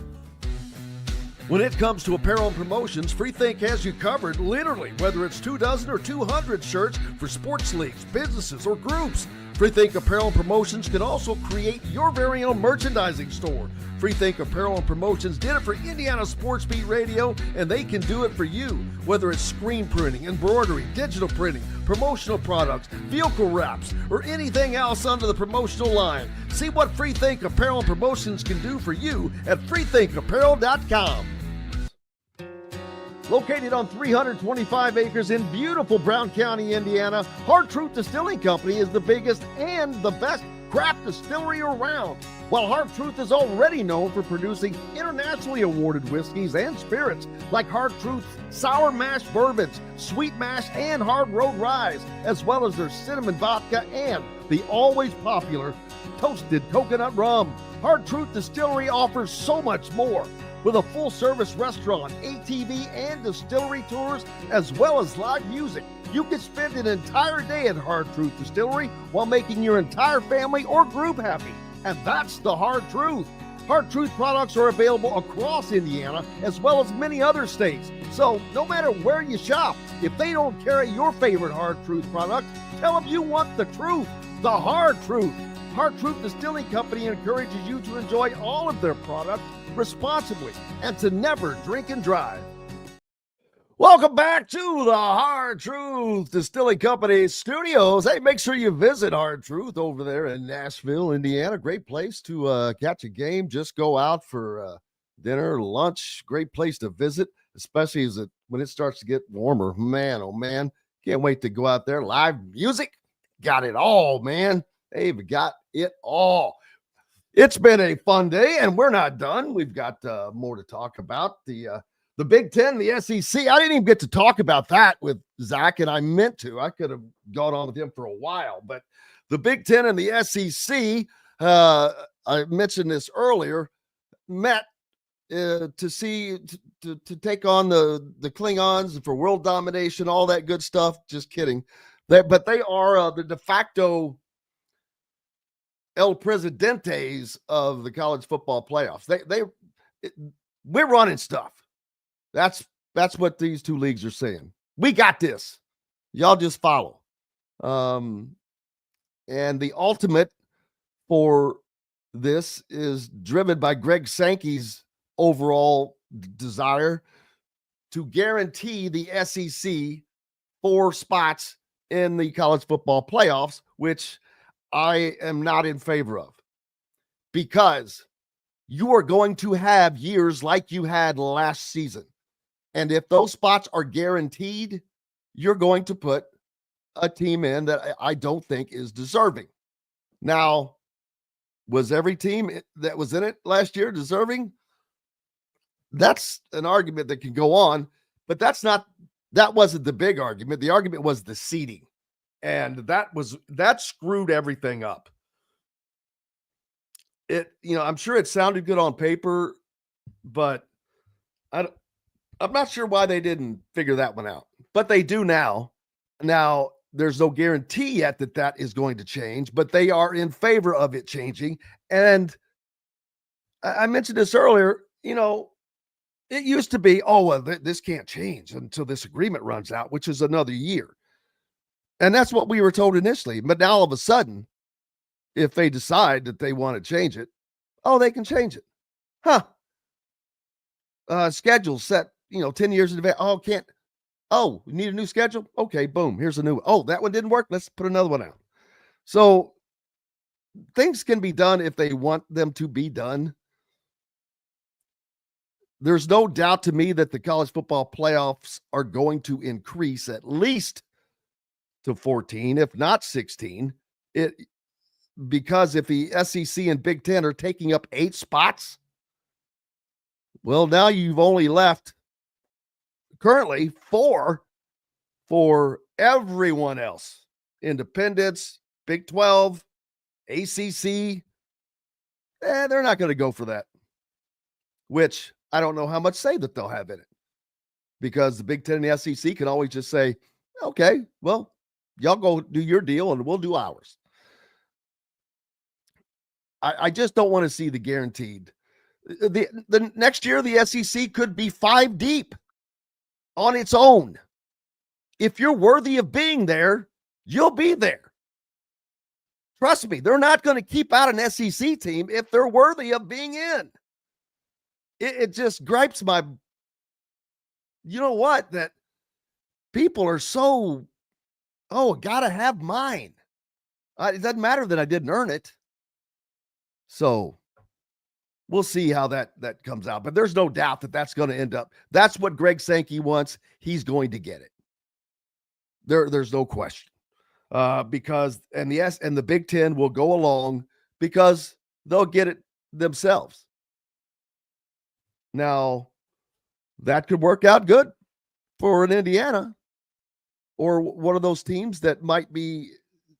When it comes to apparel and promotions, Freethink has you covered, literally, whether it's 24 or 200 shirts for sports leagues, businesses, or groups. Freethink Apparel and Promotions can also create your very own merchandising store. Freethink Apparel and Promotions did it for Indiana Sports Beat Radio, and they can do it for you. Whether it's screen printing, embroidery, digital printing, promotional products, vehicle wraps, or anything else under the promotional line. See what Freethink Apparel and Promotions can do for you at freethinkapparel.com. Located on 325 acres in beautiful Brown County, Indiana, Hard Truth Distilling Company is the biggest and the best craft distillery around. While Hard Truth is already known for producing internationally awarded whiskeys and spirits like Hard Truth's sour mash bourbons, sweet mash, and hard road ryes, as well as their cinnamon vodka and the always popular toasted coconut rum. Hard Truth Distillery offers so much more. With a full-service restaurant, ATV, and distillery tours, as well as live music, you can spend an entire day at Hard Truth Distillery while making your entire family or group happy. And that's the Hard Truth. Hard Truth products are available across Indiana, as well as many other states. So no matter where you shop, if they don't carry your favorite Hard Truth product, tell them you want the truth, the Hard Truth. Hard Truth Distilling Company encourages you to enjoy all of their products responsibly and to never drink and drive. Welcome back to the Hard Truth Distilling Company studios. Hey, make sure you visit Hard Truth over there in Nashville, Indiana. Great place to catch a game. Just go out for dinner, lunch. Great place to visit, especially when it starts to get warmer. Man, oh man, can't wait to go out there. Live music, got it all, man. They've got it all. It's been a fun day, and we're not done. We've got more to talk about. The Big Ten, the SEC. I didn't even get to talk about that with Zach, and I meant to. I could have gone on with him for a while, but the Big Ten and the SEC, I mentioned this earlier, met to take on the Klingons for world domination, all that good stuff. Just kidding. But they are the de facto El Presidentes of the college football playoffs. We're running stuff. That's what these two leagues are saying. We got this. Y'all just follow. And the ultimate for this is driven by Greg Sankey's overall desire to guarantee the SEC 4 spots in the college football playoffs, which I am not in favor of, because you are going to have years like you had last season. And if those spots are guaranteed, you're going to put a team in that I don't think is deserving. Now, was every team that was in it last year deserving? That's an argument that can go on, but that wasn't the big argument. The argument was the seeding. And that screwed everything up. I'm sure it sounded good on paper, but I'm not sure why they didn't figure that one out. But they do now. Now, there's no guarantee yet that is going to change, but they are in favor of it changing. And I mentioned this earlier, it used to be, this can't change until this agreement runs out, which is another year. And that's what we were told initially. But now all of a sudden, if they decide that they want to change it, they can change it. Schedule set, 10 years in advance. We need a new schedule? Okay, boom, here's a new one. That one didn't work. Let's put another one out. So things can be done if they want them to be done. There's no doubt to me that the college football playoffs are going to increase at least to 14, if not 16. Because if the SEC and Big Ten are taking up 8 spots, well, now you've only left currently 4 for everyone else. Independents, Big 12, ACC. They're not going to go for that, which I don't know how much say that they'll have in it, because the Big Ten and the SEC can always just say, okay, well, y'all go do your deal and we'll do ours. I just don't want to see the guaranteed. The next year, the SEC could be 5 deep on its own. If you're worthy of being there, you'll be there. Trust me, they're not going to keep out an SEC team if they're worthy of being in. It just gripes my, that people are so, gotta have mine. It doesn't matter that I didn't earn it. So we'll see how that comes out. But there's no doubt that that's going to end up. That's what Greg Sankey wants. He's going to get it. There's no question. Because the Big Ten will go along because they'll get it themselves. Now, that could work out good for an Indiana or one of those teams that might be,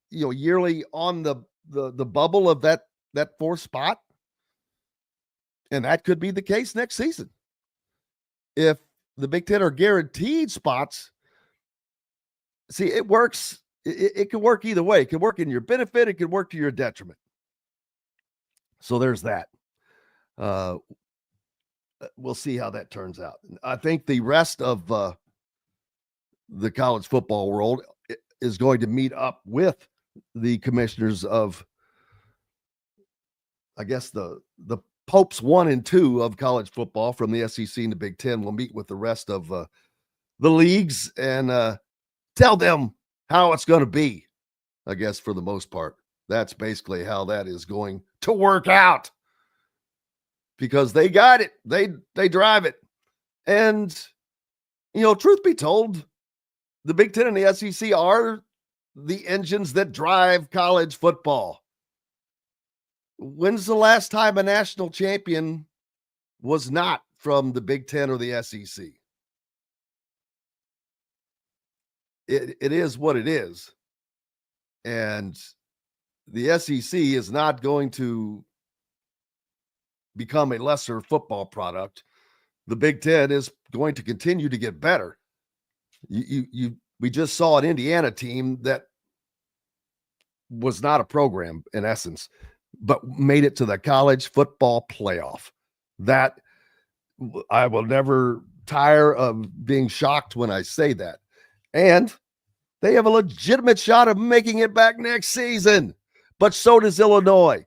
yearly on the bubble of that 4th spot. And that could be the case next season. If the Big Ten are guaranteed spots, see, it works. It can work either way. It can work in your benefit. It can work to your detriment. So there's that. We'll see how that turns out. I think the rest of the college football world is going to meet up with the commissioners of, I guess, the Popes 1 and 2 of college football from the SEC and the Big Ten. Will meet with the rest of the leagues and tell them how it's going to be. I guess for the most part, that's basically how that is going to work out, because they got it. They drive it. And, truth be told, the Big Ten and the SEC are the engines that drive college football. When's the last time a national champion was not from the Big Ten or the SEC? It is what it is. And the SEC is not going to become a lesser football product. The Big Ten is going to continue to get better. We just saw an Indiana team that was not a program in essence, but made it to the college football playoff. That I will never tire of being shocked when I say that. And they have a legitimate shot of making it back next season. But so does Illinois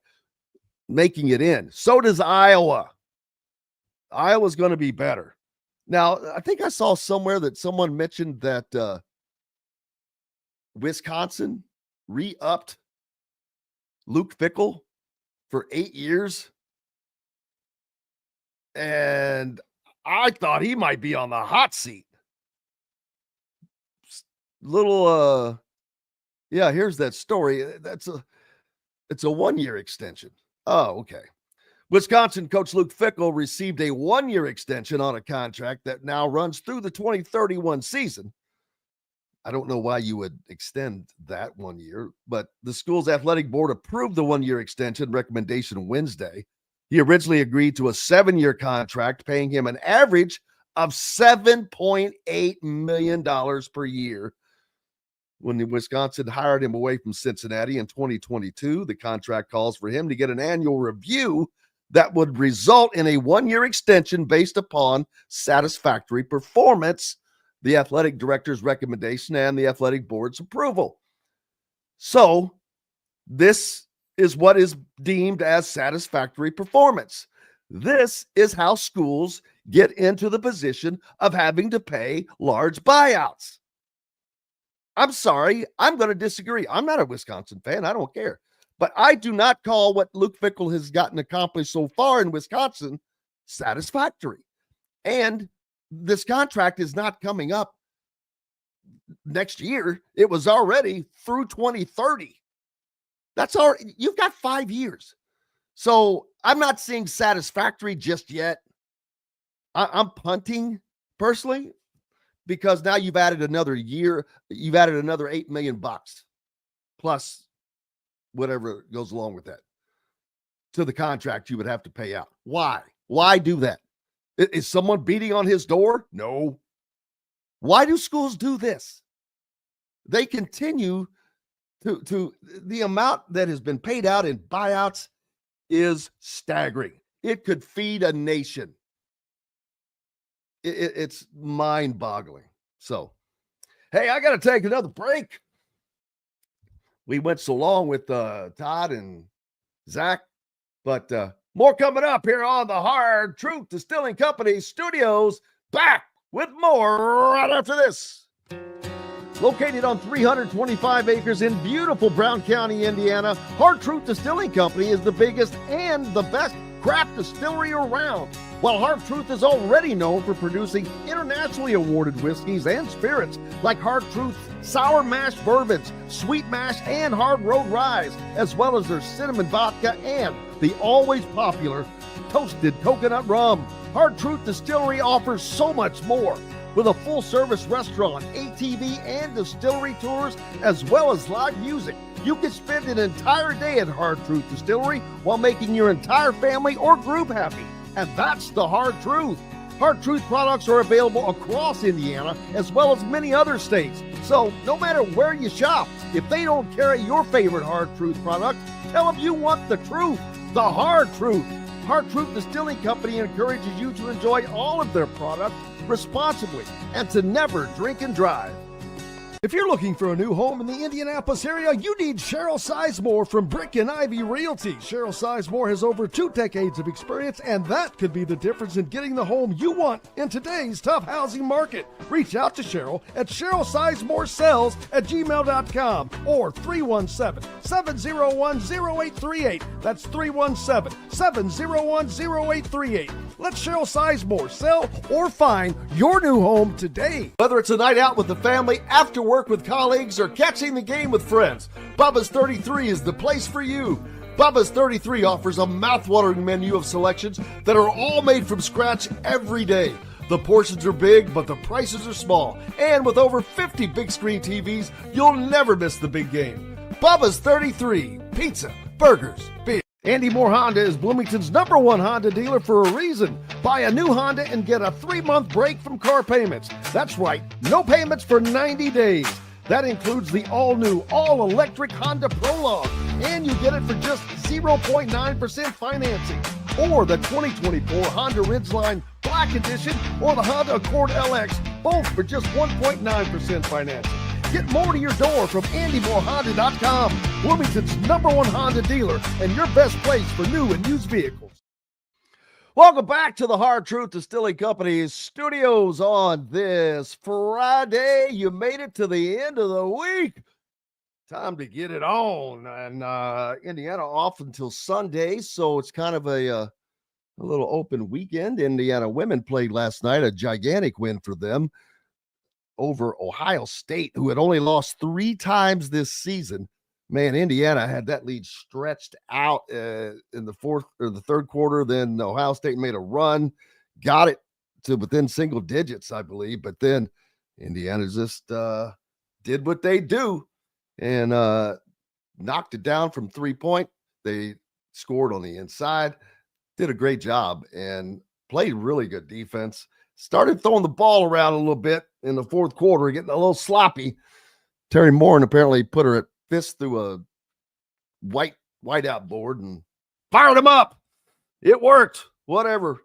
making it in. So does Iowa. Iowa's going to be better. Now, I think I saw somewhere that someone mentioned that Wisconsin re-upped Luke Fickell for 8 years. And I thought he might be on the hot seat. Here's that story. It's a 1-year extension. Oh, okay. Wisconsin coach Luke Fickell received a 1-year extension on a contract that now runs through the 2031 season. I don't know why you would extend that 1 year, but the school's athletic board approved the 1-year extension recommendation Wednesday. He originally agreed to a 7-year contract, paying him an average of $7.8 million per year. When Wisconsin hired him away from Cincinnati in 2022, the contract calls for him to get an annual review that would result in a 1-year extension based upon satisfactory performance, the athletic director's recommendation, and the athletic board's approval. So this is what is deemed as satisfactory performance. This is how schools get into the position of having to pay large buyouts. I'm sorry, I'm going to disagree. I'm not a Wisconsin fan. I don't care. But I do not call what Luke Fickell has gotten accomplished so far in Wisconsin satisfactory. And this contract is not coming up next year. It was already through 2030. That's all. You've got 5 years. So I'm not seeing satisfactory just yet. I'm punting personally, because now you've added another year. You've added another $8 million plus whatever goes along with that to the contract you would have to pay out. Why do that? Is someone beating on his door? No. Why do schools do this? They continue to the amount that has been paid out in buyouts is staggering. It could feed a nation. It's mind-boggling. So, hey, I got to take another break. We went so long with Todd and Zach, but more coming up here on the Hard Truth Distilling Company Studios. Back with more right after this. Located on 325 acres in beautiful Brown County, Indiana, Hard Truth Distilling Company is the biggest and the best craft distillery around. While Hard Truth is already known for producing internationally awarded whiskeys and spirits like Hard Truth Sour Mash Bourbons, Sweet Mash, and Hard Road Ryes, as well as their cinnamon vodka and the always popular Toasted Coconut Rum. Hard Truth Distillery offers so much more. With a full-service restaurant, ATV, and distillery tours, as well as live music, you can spend an entire day at Hard Truth Distillery while making your entire family or group happy. And that's the Hard Truth. Hard Truth products are available across Indiana as well as many other states. So no matter where you shop, if they don't carry your favorite Hard Truth product, tell them you want the truth, the Hard Truth. Hard Truth Distilling Company encourages you to enjoy all of their products responsibly and to never drink and drive. If you're looking for a new home in the Indianapolis area, you need Cheryl Sizemore from Brick and Ivy Realty. Cheryl Sizemore has over 2 decades of experience, and that could be the difference in getting the home you want in today's tough housing market. Reach out to Cheryl at CherylSizemoreSells@gmail.com or 317-701-0838. That's 317-701-0838. Let Cheryl Sizemore sell or find your new home today. Whether it's a night out with the family, after work, work with colleagues, or catching the game with friends, Bubba's 33 is the place for you. Bubba's 33 offers a mouthwatering menu of selections that are all made from scratch every day. The portions are big, but the prices are small. And with over 50 big screen TVs, you'll never miss the big game. Bubba's 33, pizza, burgers, beer. Andy Moore Honda is Bloomington's #1 Honda dealer for a reason. Buy a new Honda and get a 3-month break from car payments. That's right, no payments for 90 days. That includes the all-new, all-electric Honda Prologue, and you get it for just 0.9% financing. Or the 2024 Honda Ridgeline Black Edition or the Honda Accord LX, both for just 1.9% financing. Get more to your door from AndyMooreHonda.com, Bloomington's #1 Honda dealer and your best place for new and used vehicles. Welcome back to the Hard Truth Distilling Company's studios on this Friday. You made it to the end of the week. Time to get it on. And Indiana off until Sunday, so it's kind of a little open weekend. Indiana women played last night, a gigantic win for them over Ohio State, who had only lost 3 times this season. Man, Indiana had that lead stretched out in the third quarter. Then Ohio State made a run, got it to within single digits, I believe. But then Indiana just did what they do and knocked it down from 3-point. They scored on the inside, did a great job, and played really good defense. Started throwing the ball around a little bit in the fourth quarter, getting a little sloppy. Terry Morin apparently put her fist through a whiteout board and fired him up. It worked. Whatever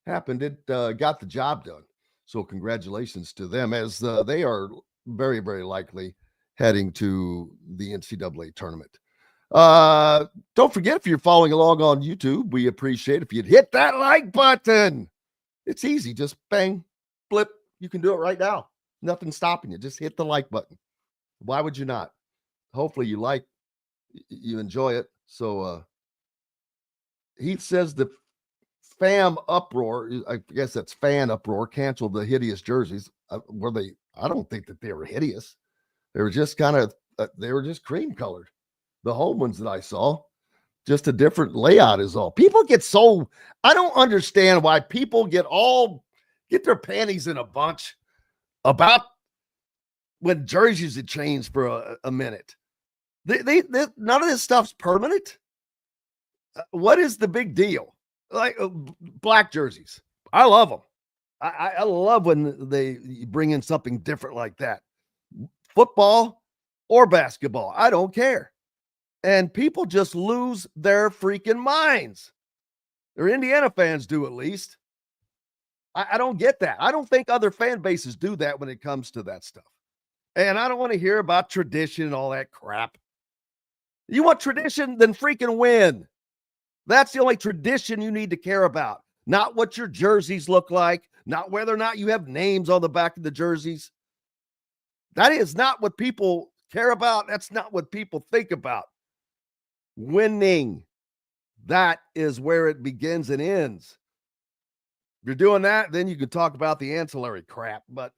happened, it got the job done. So congratulations to them, as they are very, very likely heading to the NCAA tournament. Don't forget, if you're following along on YouTube, we appreciate if you'd hit that like button. It's easy. Just bang, flip. You can do it right now. Nothing's stopping you. Just hit the like button. Why would you not? Hopefully you enjoy it. So Heath says the fan uproar, I guess that's fan uproar, canceled the hideous jerseys. I don't think that they were hideous. They were just they were just cream colored. The home ones that I saw, just a different layout is all. People get I don't understand why people get their panties in a bunch about when jerseys had changed for a minute. They none of this stuff's permanent. What is the big deal? Like black jerseys, I love them. I love when they bring in something different like that. Football or basketball, I don't care. And people just lose their freaking minds. Their Indiana fans do, at least. I don't get that. I don't think other fan bases do that when it comes to that stuff. And I don't want to hear about tradition and all that crap. You want tradition, then freaking win. That's the only tradition you need to care about. Not what your jerseys look like, not whether or not you have names on the back of the jerseys. That is not what people care about. That's not what people think about. Winning. That is where it begins and ends. If you're doing that, then you can talk about the ancillary crap, but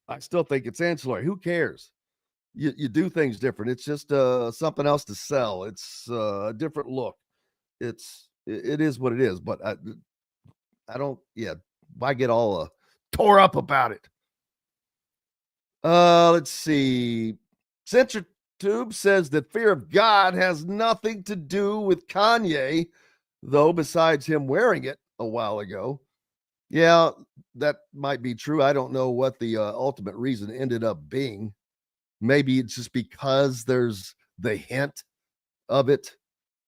I still think it's ancillary. Who cares? You do things different. It's just something else to sell. It's a different look. It is what it is, but I don't, why get all tore up about it? Let's see. Censor Tube says that fear of God has nothing to do with Kanye, though, besides him wearing it a while ago. Yeah, that might be true. I don't know what the ultimate reason ended up being. Maybe it's just because there's the hint of it.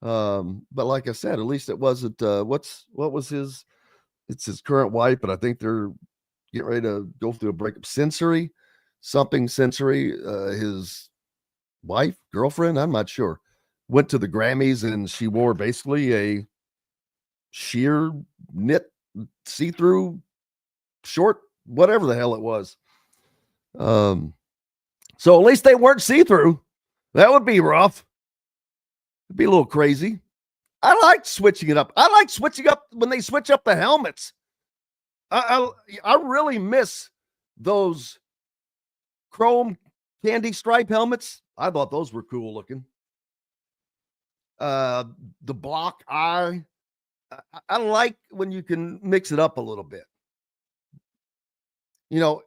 But like I said, at least it wasn't what was it's his current wife, but I think they're getting ready to go through a breakup. Sensory, his wife, girlfriend, I'm not sure, went to the Grammys and she wore basically a sheer knit see-through short, whatever the hell it was. So at least they weren't see-through. That would be rough. It'd be a little crazy. I like switching it up. I like switching up when they switch up the helmets. I really miss those chrome candy stripe helmets. I thought those were cool looking. The block eye. I like when you can mix it up a little bit. You know,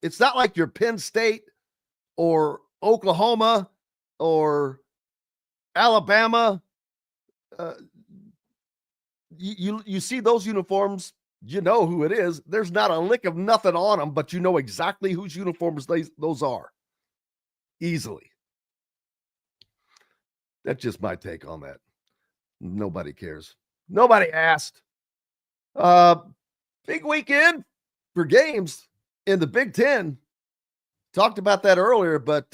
it's not like you're Penn State or Oklahoma or Alabama. You see those uniforms, you know who it is. There's not a lick of nothing on them, but you know exactly whose uniforms those are. Easily. That's just my take on that. Nobody cares. Nobody asked. Big weekend for games in the Big Ten. Talked about that earlier, but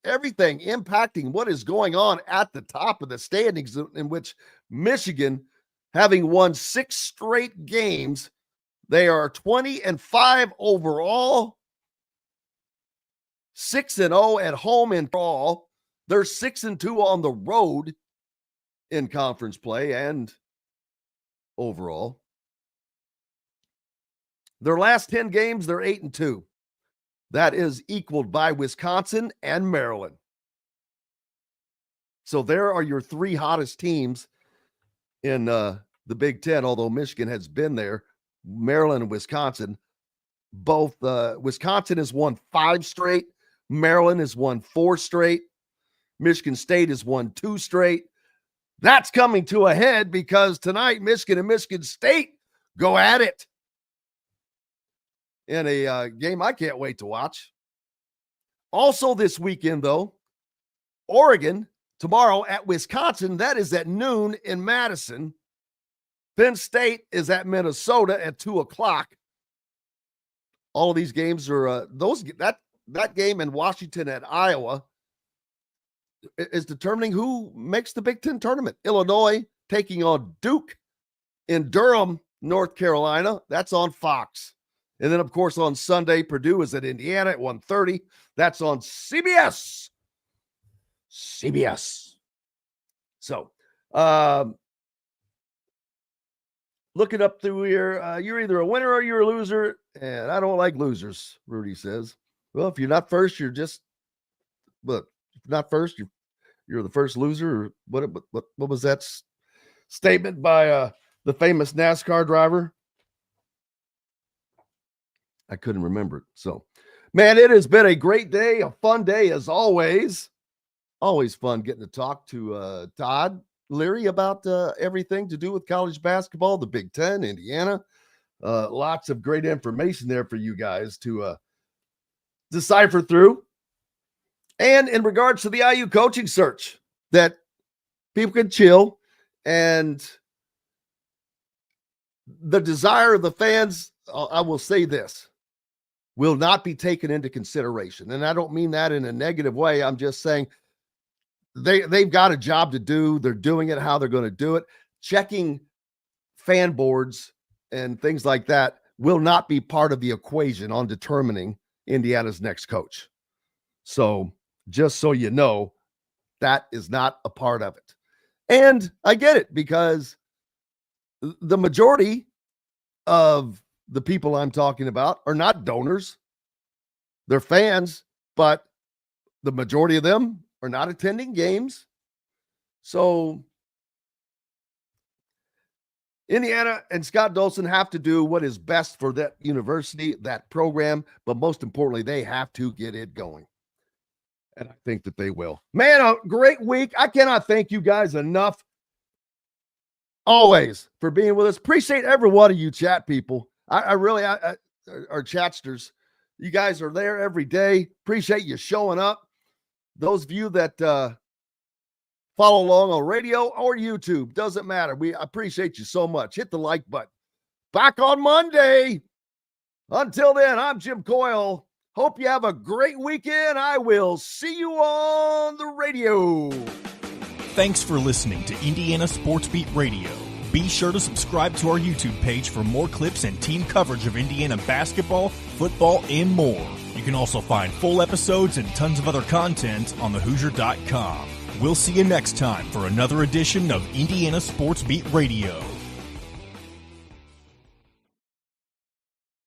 everything impacting what is going on at the top of the standings, in which Michigan, having won 6 straight games, they are 20-5 overall, 6-0 at home in all. They're 6-2 on the road in conference play and overall. Their last 10 games, they're 8-2. That is equaled by Wisconsin and Maryland. So there are your 3 hottest teams in the Big Ten, although Michigan has been there. Maryland and Wisconsin, both. Wisconsin has won 5 straight. Maryland has won 4 straight. Michigan State has won 2 straight. That's coming to a head because tonight Michigan and Michigan State go at it in a game I can't wait to watch. Also this weekend, though, Oregon tomorrow at Wisconsin. That is at noon in Madison. Penn State is at Minnesota at 2:00. All of these games are that game in Washington at Iowa is determining who makes the Big Ten tournament. Illinois taking on Duke in Durham, North Carolina. That's on Fox. And then, of course, on Sunday, Purdue is at Indiana at 1:30. That's on CBS. So, looking up through here, you're either a winner or you're a loser, and I don't like losers, Rudy says. Well, if you're not first, you're just, look, if you're not first, you're the first loser. Or what was that statement by the famous NASCAR driver? I couldn't remember it. So, man, it has been a great day, a fun day as always. Always fun getting to talk to Todd, Leary about everything to do with college basketball, the Big Ten, Indiana. Lots of great information there for you guys to decipher through. And in regards to the IU coaching search, that people can chill, and the desire of the fans, I will say this, will not be taken into consideration. And I don't mean that in a negative way. I'm just saying they've got a job to do. They're doing it how they're going to do it. Checking fan boards and things like that will not be part of the equation on determining Indiana's next coach. So just so you know, that is not a part of it. And I get it, because the majority of the people I'm talking about are not donors. They're fans, but the majority of them are not attending games. So Indiana and Scott Dolson have to do what is best for that university, that program, but most importantly, they have to get it going. And I think that they will. Man, a great week. I cannot thank you guys enough always for being with us. Appreciate every one of you chat people. I really, our chatsters, you guys are there every day. Appreciate you showing up. Those of you that follow along on radio or YouTube, doesn't matter. We appreciate you so much. Hit the like button. Back on Monday. Until then, I'm Jim Coyle. Hope you have a great weekend. I will see you on the radio. Thanks for listening to Indiana Sports Beat Radio. Be sure to subscribe to our YouTube page for more clips and team coverage of Indiana basketball, football, and more. You can also find full episodes and tons of other content on thehoosier.com. We'll see you next time for another edition of Indiana Sports Beat Radio.